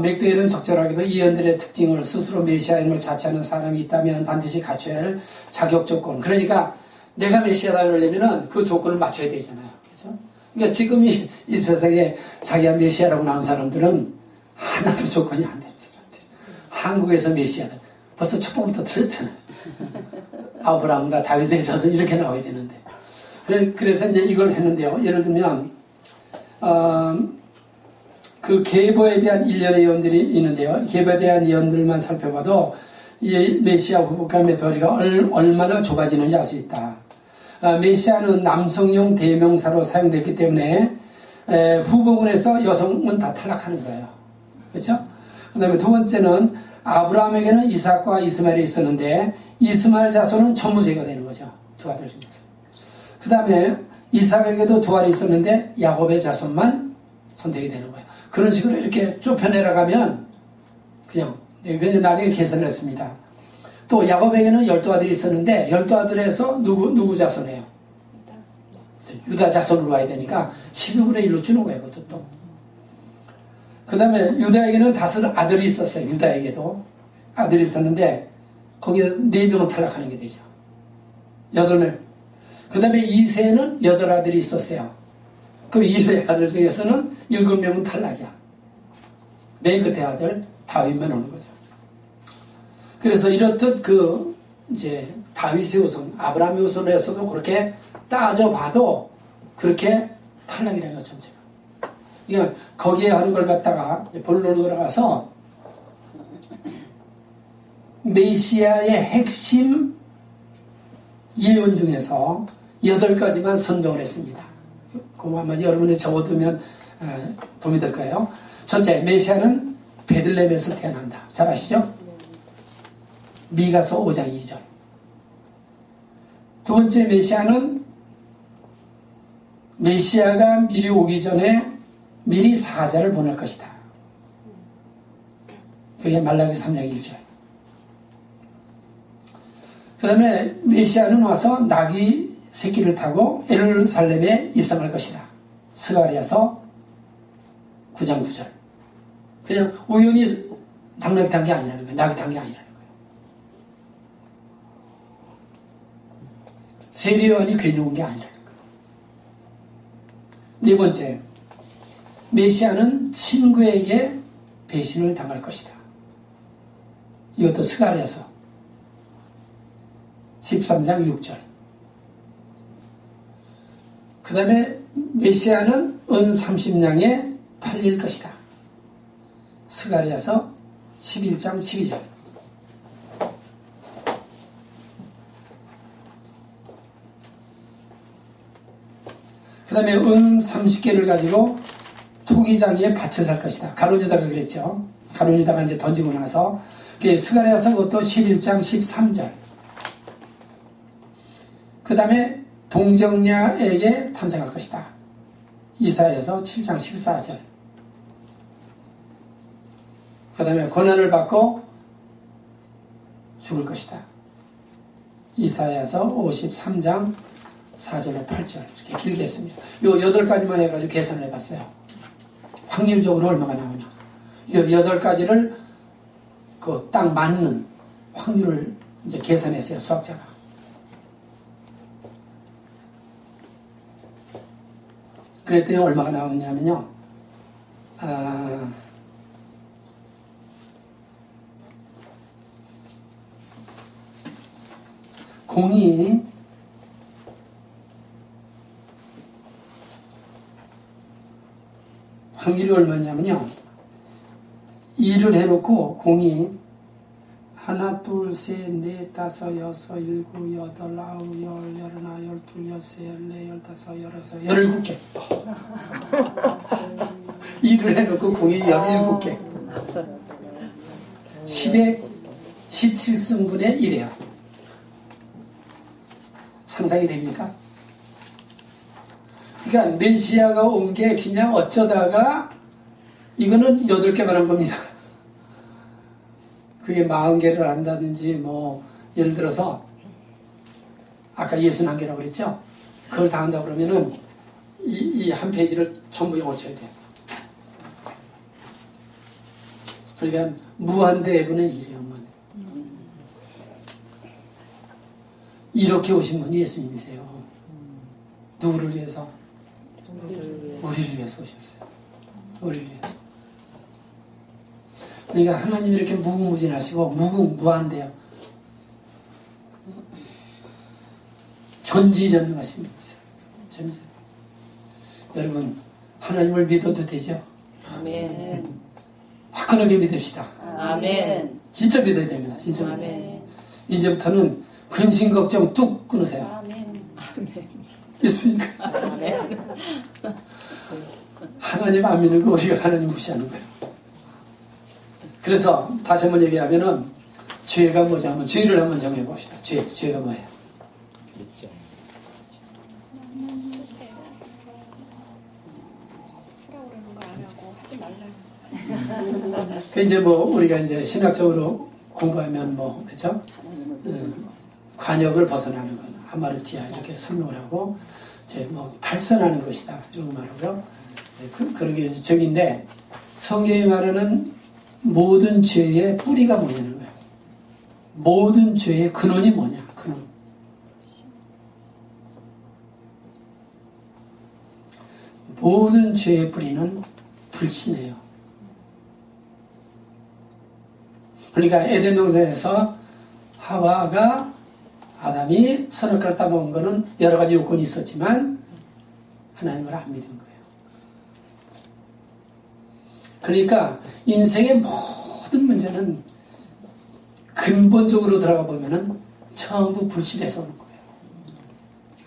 맥도웰은 적절하게도 예언들의 특징을 스스로 메시아임을 자처하는 사람이 있다면 반드시 갖춰야 할 자격 조건. 그러니까 내가 메시아다 그러려면은 그 조건을 맞춰야 되잖아요. 그렇죠? 그러니까 지금 이 세상에 자기가 메시아라고 나온 사람들은 하나도 조건이 안 되는 사람들. 한국에서 메시아다. 벌써 첫 번부터 틀렸잖아요. 아브라함과 다윗의 자손 이렇게 나와야 되는데. 그래서 이제 이걸 했는데요. 예를 들면 그 계보에 대한 일련의 예언들이 있는데요. 계보에 대한 예언들만 살펴봐도 이 메시아 후보감의 거리가 얼마나 좁아지는지 알 수 있다. 메시아는 남성용 대명사로 사용됐기 때문에 후보군에서 여성은 다 탈락하는 거예요. 그렇죠? 그 다음에 두 번째는 아브라함에게는 이삭과 이스마엘이 있었는데 이스마엘 자손은 전무제가 되는 거죠. 두 아들 중에서. 그 다음에 이삭에게도 두 알이 있었는데 야곱의 자손만 선택이 되는 거예요. 그런 식으로 이렇게 좁혀내려가면 그냥 나중에 계산을 했습니다. 또 야곱에게는 12아들이 있었는데 12아들에서 누구 자손이에요? 유다 자손으로 와야 되니까 12분의 1로 주는 거예요. 그것도 또. 그 다음에 유다에게는 5 아들이 있었어요. 유다에게도 아들이 있었는데 거기에 4명은 탈락하는 게 되죠. 8명. 그 다음에 이세에는 8아들이 있었어요. 그 이세 아들 중에서는 7명은 탈락이야. 맨 끝에 아들 다윗만 오는 거죠. 그래서 이렇듯 이제 다윗의 후손, 아브라함의 후손에서도 그렇게 따져봐도 그렇게 탈락이라는 거 전체가. 그러니까 거기에 하는 걸 갖다가 본론으로 들어가서 메시아의 핵심 예언 중에서 8가지만 선정을 했습니다. 그거 아마 여러분이 적어두면 도움이 될 거예요. 첫째, 메시아는 베들레헴에서 태어난다. 잘 아시죠? 미가서 5장 2절. 두 번째, 메시아가 미리 오기 전에 미리 사자를 보낼 것이다. 그게 말라기 3장 1절. 그 다음에 메시아는 와서 나귀 새끼를 타고 예루살렘에 입성할 것이다. 스가랴서 9장 9절. 그냥 우연히 당나귀 탄 게 아니라는 거예요. 나귀 탄 게 아니라는 거예요. 세례요한이 괜히 온 게 아니라는 거예요. 네 번째, 메시아는 친구에게 배신을 당할 것이다. 이것도 스가랴서 13장 6절. 그 다음에 메시아는 은 30냥에 팔릴 것이다. 스가랴서 11장 12절. 그 다음에 은 30개를 가지고 토기장에 밭을 살 것이다. 가룟유다가 그랬죠. 가룟유다가 이제 던지고 나서 스가랴서 그것도 11장 13절. 그 다음에 동정녀에게 탄생할 것이다. 이사야서 7장 14절. 그 다음에 고난을 받고 죽을 것이다. 이사야서 53장 4절에 8절. 이렇게 길게 했습니다. 요 8가지만 해가지고 계산을 해봤어요. 확률적으로 얼마가 나오나. 요 8가지를 딱 맞는 확률을 이제 계산했어요. 수학자가. 그랬더니 얼마가 나오냐면요. 공이 확률이 얼마냐면요. 2를 해놓고 공이 1, 2, 3, 4, 5, 6, 7, 8, 9, 10, 11, 12, 13, 14, 15, 16, 17개. 2를 해놓고 공이 17개. 10의 17승분의 1이에요. 상상이 됩니까? 그러니까 메시아가 온 게 그냥 어쩌다가 이거는 8개만 한 겁니다. 그게 40개를 한다든지 뭐 예를 들어서 아까 61개라고 그랬죠? 그걸 다 한다 그러면은 이 한 페이지를 전부 영어로 쳐야 돼요. 그러니까 무한대분의 1이에요. 이렇게 오신 분이 예수님이세요. 누구를 위해서? 우리를 위해서 오셨어요. 우리를 위해서. 그러니까 하나님이 이렇게 무궁무진하시고 무궁무한대요. 전지전능하신 분이세요. 전지. 여러분 하나님을 믿어도 되죠? 아멘. 화끈하게 믿읍시다. 아멘. 진짜 믿어야 됩니다. 진짜 믿어야 됩니다. 아멘. 이제부터는 근심 걱정 뚝 끊으세요. 아멘. 있으니까. 아멘. 하나님 안 믿는 거 우리가 하나님 무시하는 거예요. 그래서 다시 한번 얘기하면은 죄가 뭐지 한번 죄를 한번 정해 봅시다. 죄가 뭐예요? 믿지 않는 하라고 그러는 거 안 하고 하지 말라고. 그 이제 뭐 우리가 이제 신학적으로 공부하면 뭐 그쵸? 관역을 벗어나는 것, 하마르티아 이렇게 설명을 하고 이제 뭐 탈선하는 것이다 이런 거 말하고요. 그런 게 적인데 성경이 말하는 모든 죄의 뿌리가 뭐냐는 거예요. 모든 죄의 근원이 뭐냐? 근원. 모든 죄의 뿌리는 불신이에요. 그러니까 에덴 동산에서 하와가 아담이 선악과를 따먹은 거는 여러 가지 요건이 있었지만 하나님을 안 믿은 거예요. 그러니까 인생의 모든 문제는 근본적으로 들어가 보면은 전부 불신에서 오는 거예요.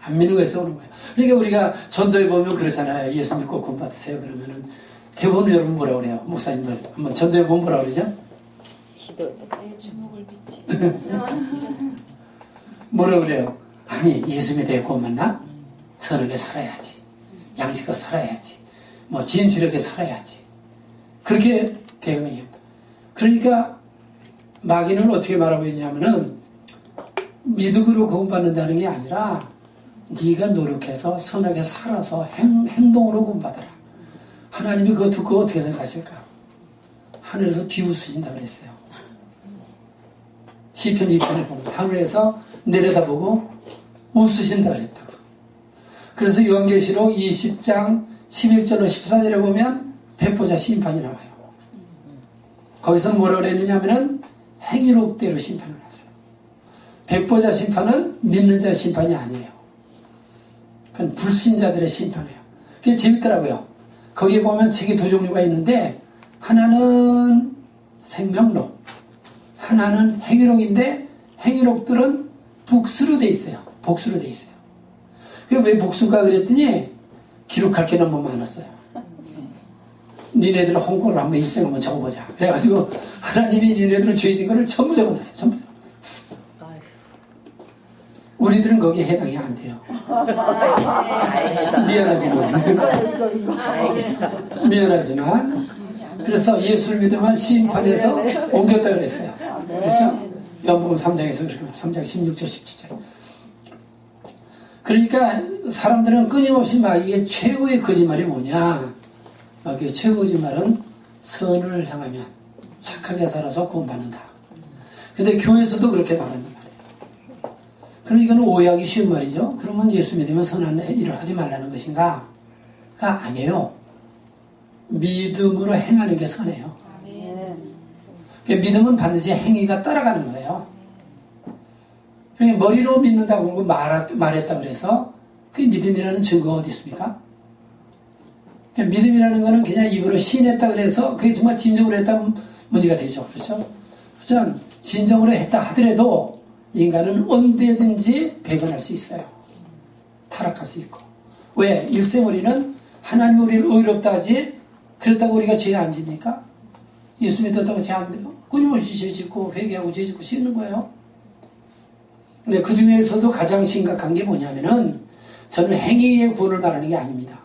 안 믿는 거에서 오는 거예요. 그러니까 우리가 전도에 보면 그러잖아요. 예수 믿고 구원 받으세요. 그러면은 대부분 여러분 뭐라 그래요? 목사님들 한번 전도에 보면 뭐라 그러죠? 내 주먹을 비치. 뭐라 그래요? 아니 예수 믿어 구원 받나? 선하게 살아야지. 양식껏 살아야지. 뭐 진실하게 살아야지. 그렇게 대응해요. 그러니까 마귀는 어떻게 말하고 있냐면은 믿음으로 구원받는다는 게 아니라 네가 노력해서 선하게 살아서 행동으로 구원받아라. 하나님이 그거 듣고 어떻게 생각하실까? 하늘에서 비웃으신다 그랬어요. 시편 2편에 보면 하늘에서 내려다보고 웃으신다 그랬다고. 그래서 요한계시록 20장 11절로 14절에 보면 백보자 심판이 나와요. 거기서 뭐라 그랬느냐면은 행위록대로 심판을 하세요. 백보자 심판은 믿는 자의 심판이 아니에요. 그건 불신자들의 심판이에요. 그게 재밌더라고요. 거기에 보면 책이 두 종류가 있는데 하나는 생명록, 하나는 행위록인데 행위록들은 복수로 돼 있어요. 복수로 돼 있어요. 그게 왜 복수가 그랬더니 기록할 게 너무 많았어요. 니네들 홍보를 한번 일생 한번 적어보자. 그래가지고 하나님이 니네들 죄진 거를 전부 적어놨어요. 전부 적어놨어요. 우리들은 거기에 해당이 안 돼요. 미안하지만 그래서 예수를 믿으면 심판에서 옮겼다 그랬어요. 그렇죠? 요한복음 3장에서 그렇게 3장 16절 17절. 그러니까 사람들은 끊임없이 마귀의 최고의 거짓말이 뭐냐? 마귀의 최고 거짓말은 선을 향하면 착하게 살아서 구원받는다. 근데 교회에서도 그렇게 말한단 말이에요. 그럼 이거는 오해하기 쉬운 말이죠. 그러면 예수 믿으면 선한 일을 하지 말라는 것인가? 가 아니에요. 믿음으로 행하는 게 선해요. 그러니까 믿음은 반드시 행위가 따라가는 거예요. 그러니까 머리로 믿는다고 말했다 그래서 그게 믿음이라는 증거가 어디 있습니까? 그러니까 믿음이라는 거는 그냥 입으로 시인했다 그래서 그게 정말 진정으로 했다면 문제가 되죠. 그렇죠? 그렇죠? 진정으로 했다 하더라도 인간은 언제든지 배반할 수 있어요. 타락할 수 있고. 왜? 일생 우리는 하나님 우리를 의롭다 하지 그렇다고 우리가 죄 안 집니까? 예수 믿었다고 죄 안 믿어? 끊임없이 죄 짓고 회개하고 죄 짓고 씻는 거예요. 근데 그 중에서도 가장 심각한 게 뭐냐면은 저는 행위의 구원을 말하는 게 아닙니다.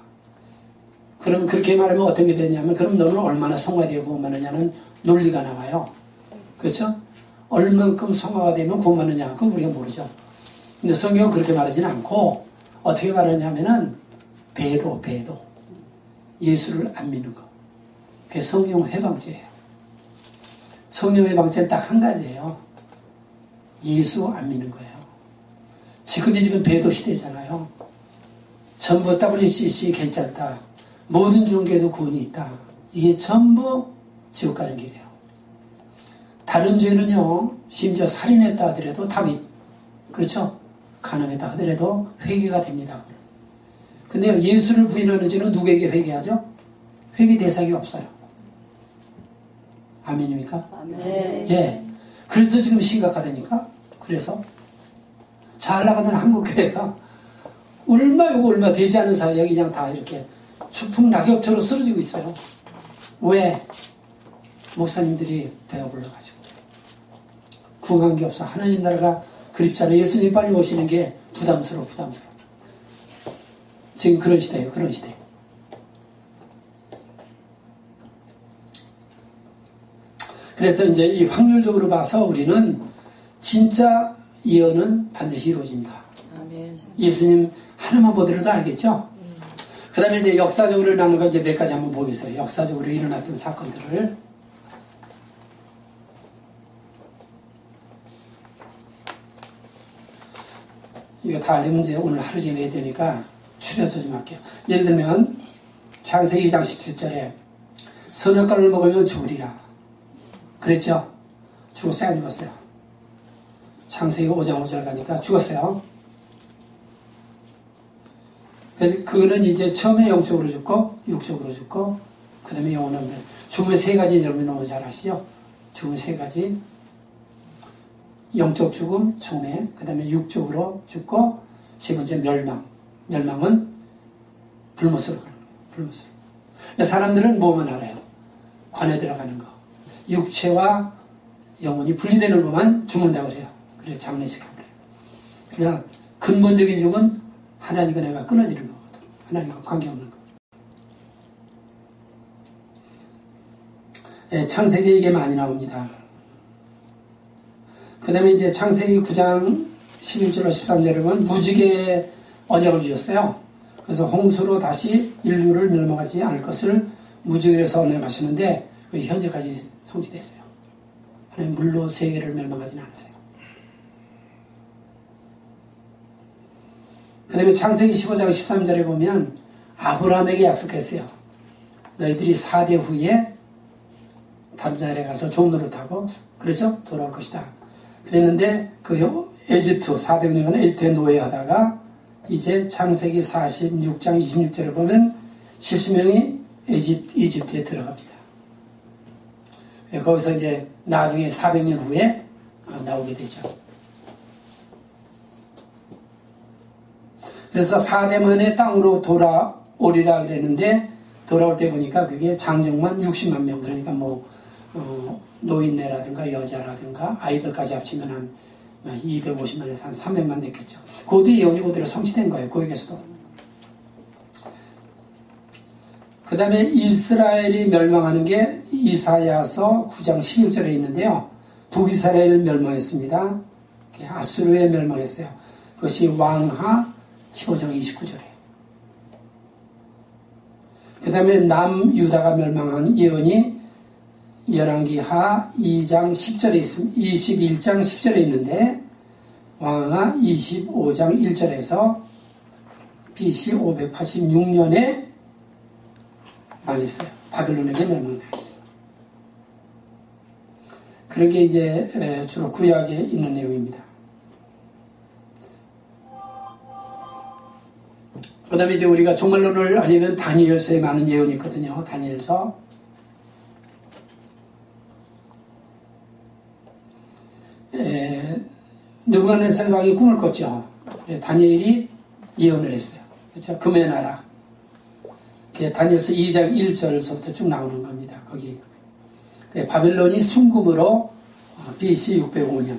그럼 그렇게 말하면 어떤 게 되냐면 그럼 너는 얼마나 성화되어 구원받느냐는 논리가 나와요. 그렇죠? 얼만큼 성화가 되면 구원받느냐 그건 우리가 모르죠. 근데 성경은 그렇게 말하지는 않고 어떻게 말하냐면은 배도 예수를 안 믿는 거. 그게 성령 회방죄예요. 성령 회방죄는 딱 한 가지예요. 예수 안 믿는 거예요. 지금 배도 시대잖아요. 전부 WCC 괜찮다. 모든 종교에도 구원이 있다. 이게 전부 지옥 가는 길이에요. 다른 죄는요, 심지어 살인했다 하더라도 답이, 그렇죠? 간음했다 하더라도 회개가 됩니다. 근데 예수를 부인하는 죄는 누구에게 회개하죠? 회개 대상이 없어요. 아멘입니까? 아멘. 예. 그래서 지금 심각하다니까? 그래서 잘 나가는 한국교회가 얼마 되지 않은 사이에 그냥 다 이렇게 추풍 낙엽처럼 쓰러지고 있어요. 왜? 목사님들이 배가 불러가지고 궁한 게 없어. 하나님 나라가 그립잖아요. 예수님 빨리 오시는 게 부담스러워. 지금 그런 시대예요. 그런 시대. 그래서 이제 이 확률적으로 봐서 우리는 진짜 예언은 반드시 이루어진다. 아멘. 예수님 하나만 보더라도 알겠죠? 그 다음에 이제 역사적으로 일어나는 거 이제 몇 가지 한번 보겠어요. 역사적으로 일어났던 사건들을. 이거 다 알려면 이제 오늘 하루 종일 해야 되니까 추려서 좀 할게요. 예를 들면 창세기 2장 17절에 선악과를 먹으면 죽으리라. 그랬죠? 죽었어요? 안 죽었어요? 창세기 5장 5절 가니까 죽었어요. 그거는 이제 처음에 영적으로 죽고 육적으로 죽고 그 다음에 영원한 죽음의 세 가지 여러분 너무 잘 아시죠? 죽음의 세 가지. 영적 죽음 처음에, 그 다음에 육적으로 죽고 세 번째 멸망. 멸망은 불못으로 가는 거예요. 불못으로. 사람들은 뭐만 알아요? 관에 들어가는 거. 육체와 영혼이 분리되는 것만 죽는다고 그래요. 그래서 장례식하고 그래요. 그러나 근본적인 죽은 하나님과 내가 끊어지는 거거든. 하나님과 관계없는 거. 예, 창세기에 이게 많이 나옵니다. 그 다음에 이제 창세기 9장 11절로 13절에 보면 무지개의 언약을 주셨어요. 그래서 홍수로 다시 인류를 멸망하지 않을 것을 무지개에서 언약하시는데 현재까지 성취됐어요. 하나님 물로 세계를 멸망하지는 않으세요. 그 다음에 창세기 15장 13절에 보면 아브라함에게 약속했어요. 너희들이 4대 후에 다른 나라에 가서 종노릇하고 그렇죠? 돌아올 것이다. 그랬는데 그 에집트 400년간 에집트에 노예하다가 이제 창세기 46장 26절에 보면 70명이 이집트에 들어갑니다. 거기서 이제 나중에 400년 후에 나오게 되죠. 그래서 4대 만에 땅으로 돌아오리라 그랬는데 돌아올 때 보니까 그게 장정만 60만 명, 그러니까 뭐 노인네라든가 여자라든가 아이들까지 합치면 한 250만에서 한 300만 됐겠죠. 그것도 예언이 그대로 성취된 거예요. 거기에서도. 그 다음에 이스라엘이 멸망하는 게 이사야서 9장 11절에 있는데요. 북이스라엘 멸망했습니다. 아수르에 멸망했어요. 그것이 왕하 15장 29절에. 그 다음에 남유다가 멸망한 예언이 열왕기하 2장 10절에 있습니다. 21장 10절에 있는데 왕하 25장 1절에서 BC 586년에 망했어요. 바빌론에게 멸망당했어요. 그런 게 이제 주로 구약에 있는 내용입니다. 그 다음에 이제 우리가 종말론을 하려면 다니엘서에 많은 예언이 있거든요. 다니엘서. 느부갓네살 왕이 꿈을 꿨죠. 다니엘이 예언을 했어요. 그렇죠? 금의 나라. 다니엘서 2장 1절서부터 쭉 나오는 겁니다. 거기 바벨론이 순금으로 BC 605년.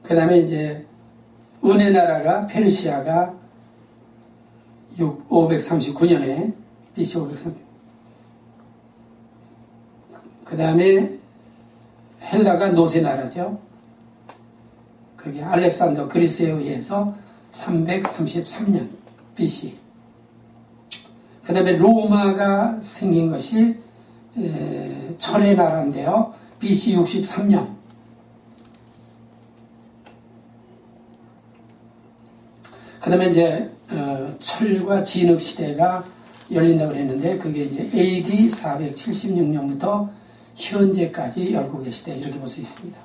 그 다음에 이제 은혜 나라가 페르시아가 539년에 BC 539년. 그 다음에 헬라가 노세 나라죠. 그게 알렉산더 그리스에 의해서 333년 BC. 그 다음에 로마가 생긴 것이 철의 나라인데요. BC 63년. 그 다음에 이제 철과 진흙 시대가 열린다고 그랬는데 그게 이제 AD 476년부터 현재까지 열고 계시대 이렇게 볼 수 있습니다.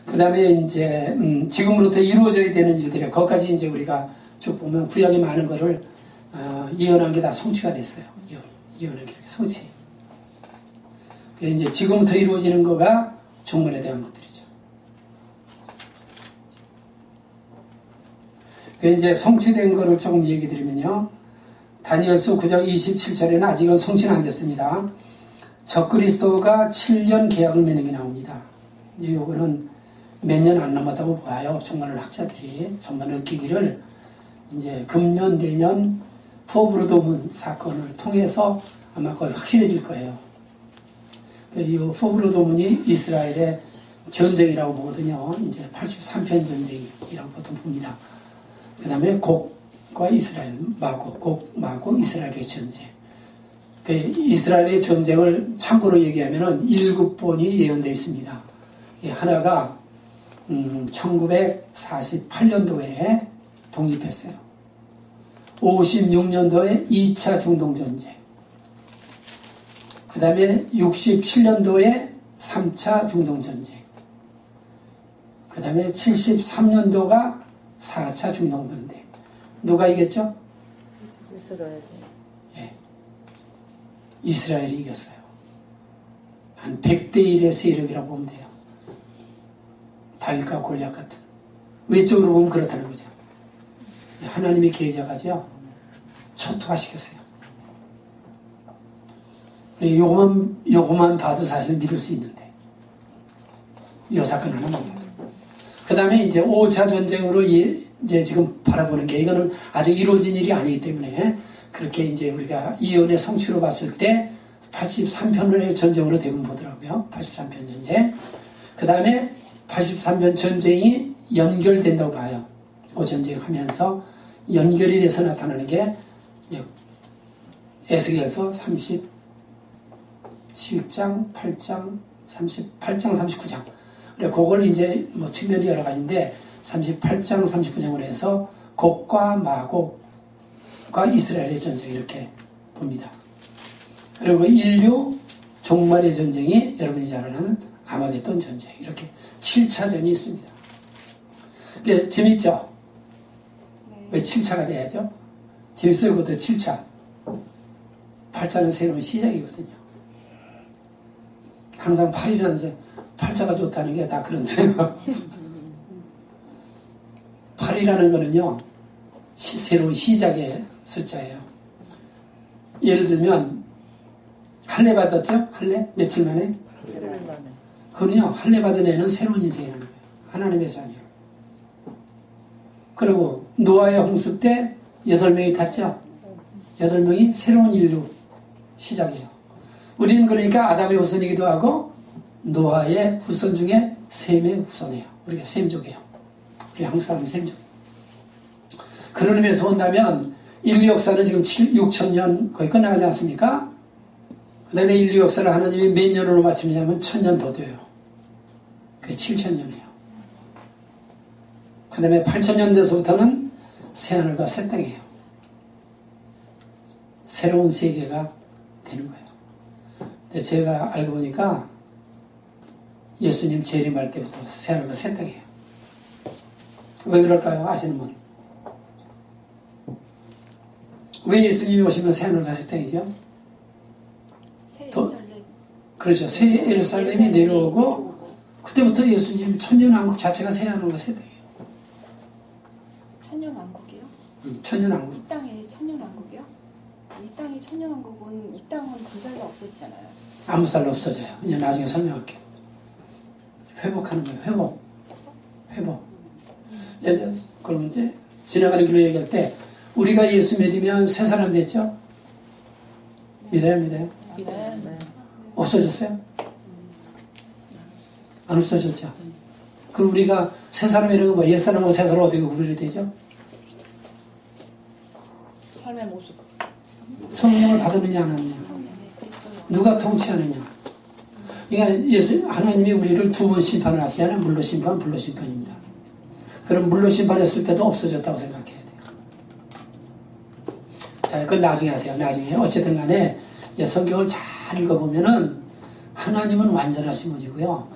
그 다음에 이제 지금으로부터 이루어져야 되는 일들이 거기까지 이제 우리가 쭉 보면 구약의 많은 거를 예언한 게 다 성취가 됐어요. 예언한 게 성취. 이제 지금부터 이루어지는 거가 종말에 대한 것들이죠. 이제 성취된 거를 조금 얘기 드리면요. 다니엘서 9장 27절에는 아직은 성취는 안 됐습니다. 적그리스도가 7년 계약을 맺는 게 나옵니다. 이제 요거는 몇 년 안 남았다고 봐요. 종말 학자들이 전반 느끼기를 이제 금년 내년 포브로도문 사건을 통해서 아마 거의 확실해질 거예요. 이 포브로도문이 이스라엘의 전쟁이라고 보거든요. 이제 83편 전쟁이라고 보통 봅니다. 그 다음에 곡과 이스라엘, 마곡, 이스라엘의 전쟁. 이스라엘의 전쟁을 참고로 얘기하면은 7번이 예언되어 있습니다. 하나가 1948년도에 독립했어요. 56년도에 2차 중동전쟁. 그 다음에 67년도에 3차 중동전쟁. 그 다음에 73년도가 4차 중동전쟁. 누가 이겼죠? 이스라엘. 예. 이스라엘이 이겼어요. 한 100대 1의 세력이라고 보면 돼요. 다윗과 골리앗 같은. 외적으로 보면 그렇다는 거죠. 하나님의 계좌가죠. 초토화시켰어요. 요거만 봐도 사실 믿을 수 있는데. 이 사건 하나만 봐도. 그 다음에 이제 5차 전쟁으로 이제 지금 바라보는 게 이거는 아직 이루어진 일이 아니기 때문에 그렇게 이제 우리가 이언의 성취로 봤을 때 83편의 전쟁으로 대부분 보더라고요. 83편 전쟁. 그 다음에 83편 전쟁이 연결된다고 봐요. 그 전쟁하면서 연결이 돼서 나타나는 게 에스겔서 37장, 8장, 38장, 39장. 그래, 그걸 이제 뭐 측면이 여러 가지인데 38장, 39장으로 해서 곡과 마곡과 이스라엘의 전쟁 이렇게 봅니다. 그리고 인류 종말의 전쟁이 여러분이 잘 아는 아마겟돈 전쟁 이렇게 7차전이 있습니다. 이게 재밌죠? 네. 왜 7차가 돼야죠? 재밌어요. 그것도 7차. 8차는 새로운 시작이거든요. 항상 8이라는 8차가 좋다는 게 다 그런데요. 8이라는 거는요, 새로운 시작의 숫자예요. 예를 들면, 할례 받았죠? 할례? 며칠 만에? 그건요, 할례 받은 애는 새로운 인생이라는 거예요. 하나님의 자녀. 그리고 노아의 홍수 때 8명이 탔죠? 8명이 새로운 인류 시작이에요. 우리는 그러니까 아담의 후손이기도 하고 노아의 후손 중에 셈의 후손이에요. 우리가 셈족이에요. 우리 한국 사람은 셈족. 그런 의미에서 본다면 인류 역사는 지금 6,000년 거의 끝나가지 않습니까? 그 다음에 인류 역사를 하나님이 몇 년으로 맞추느냐면 1,000년 더 돼요. 그게 7,000년이에요. 그 다음에 8,000년 돼서부터는 새하늘과 새 땅이에요. 새로운 세계가 되는 거예요. 근데 제가 알고 보니까 예수님 재림할 때부터 새하늘과 새 땅이에요. 왜 그럴까요? 아시는 분? 왜 예수님이 오시면 새하늘과 새 땅이죠? 새 예루살렘. 그렇죠. 새 예루살렘이 내려오고 그때부터 예수님 천년왕국 자체가 새하늘과 새 땅이에요. 천년왕국이요? 천년왕국. 이 땅에 천년왕국이요? 이 땅이 천년왕국은 이 땅은 군사가 없어지잖아요. 아무 살로 없어져요. 이제 나중에 설명할게요. 회복하는 거예요. 회복. 예를 들어서 그럼 이제 지나가는 길로 얘기할 때 우리가 예수 믿으면 새 사람 됐죠? 믿어요? 네. 없어졌어요? 안 없어졌죠? 그럼 우리가 새 사람이라는 거 옛 사람하고 새 사람 어떻게 구별이 되죠? 삶의 모습. 성령을 받았느냐 안 받느냐, 누가 통치하느냐. 그러니까 하나님이 우리를 두 번 심판을 하시잖아요. 물로 심판, 불로 심판입니다. 그럼 물로 심판했을 때도 없어졌다고 생각해야 돼요. 자, 그건 나중에 하세요. 나중에. 어쨌든 간에 성경을 잘 읽어보면은 하나님은 완전하신 분이고요.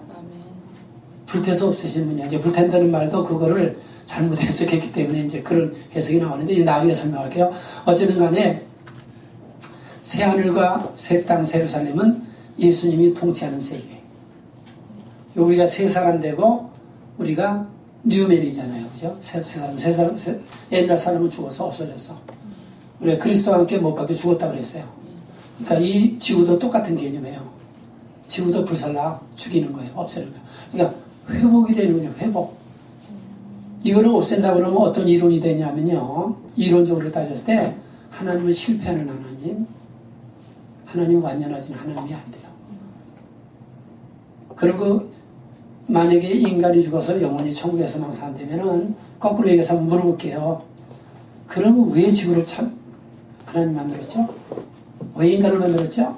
불태서 없으신 분이야. 이제 불탄다는 말도 그거를 잘못 해석했기 때문에 이제 그런 해석이 나오는데 이제 나중에 설명할게요. 어쨌든 간에 새하늘과 새 땅 예루살렘은 예수님이 통치하는 세계. 우리가 새 사람 되고 우리가 뉴맨이잖아요. 그죠? 새 사람, 옛날 사람은 죽어서 없어졌어. 우리가 그리스도와 함께 못 박혀 죽었다고 그랬어요. 그러니까 이 지구도 똑같은 개념이에요. 지구도 불살라 죽이는 거예요. 없애는 거예요. 그러니까 회복이 되는군요. 회복. 이거를 없앤다 그러면 어떤 이론이 되냐면요. 이론적으로 따졌을 때 하나님은 실패하는 하나님, 하나님은 완전하진 하나님이 안 돼요. 그리고 만약에 인간이 죽어서 영원히 천국에서만 산다면은 거꾸로 얘기해서 한번 물어볼게요. 그러면 왜 지구를 참 하나님 만들었죠? 왜 인간을 만들었죠?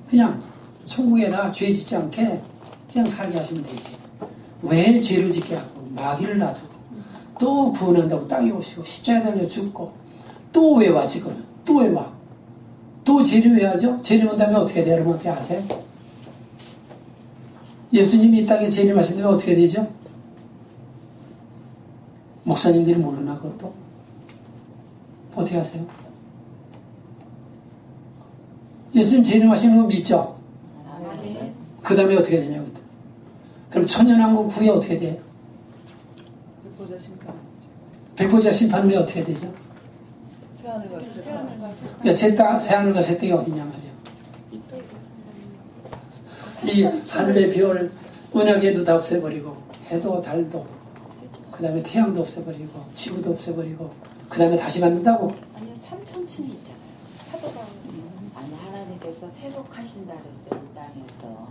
그냥 천국에나 죄 짓지 않게 그냥 살게 하시면 되지. 왜 죄를 짓게 하고 마귀를 놔두고 또 구원한다고 땅에 오시고 십자가에 달려 죽고 또 왜 와 지금? 또 왜 와? 또 재림해야죠? 재림한다면 어떻게 돼요? 여러분 어떻게 아세요? 예수님이 이 땅에 재림하신다면 어떻게 되죠? 목사님들이 모르나 그것도? 어떻게 하세요? 예수님 재림하시는 거 믿죠? 그 다음에 어떻게 되냐고. 그럼 천년왕국 후에 어떻게 돼요? 백보자 심판. 백보자 심판 후에 어떻게 되죠? 그러니까 새하늘과 새 땅이 어디냐 말이에요. 이 하늘의 별, 은하계도 다 없애버리고 해도 달도 그 다음에 태양도 없애버리고 지구도 없애버리고 그 다음에 다시 만든다고? 아니요, 삼천층이 있잖아요. 사도가 아니 하나님께서 회복하신다 그랬어요. 이 땅에서.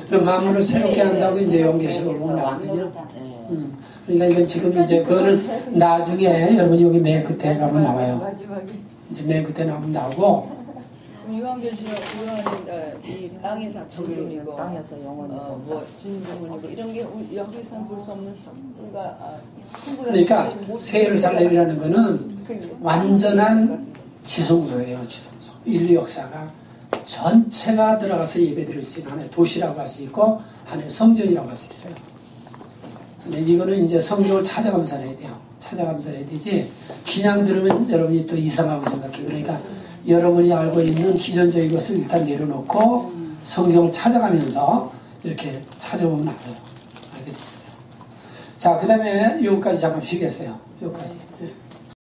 그럼 만물을 새롭게 한다고 이제 연계식으로 보면 나거든요. 그러니까 이건 지금 이제 그거는 나중에 여러분이 여기 맨 끝에 가면 나와요. 마지막에. 이제 맨 끝에 나오면 나오고. 유한계시록 이 땅에서 정금이고 땅에서 영원에서 뭐 진주문이고 이런 게 여기서는 볼 수 없는 그러니까 새 예루살렘이라는 거는 완전한 지성소예요. 지성소. 인류 역사가 전체가 들어가서 예배드릴 수 있는 하나의 도시라고 할 수 있고 하나의 성전이라고 할 수 있어요. 근데 이거는 이제 성경을 찾아가면서 해야 돼요. 찾아가면서 해야 되지 그냥 들으면 여러분이 또 이상하고 생각해요. 그러니까 여러분이 알고 있는 기존적인 것을 일단 내려놓고 성경을 찾아가면서 이렇게 찾아보면 알아요. 알게 됐어요. 자, 그 다음에 여기까지 잠깐 쉬겠어요. 여기까지.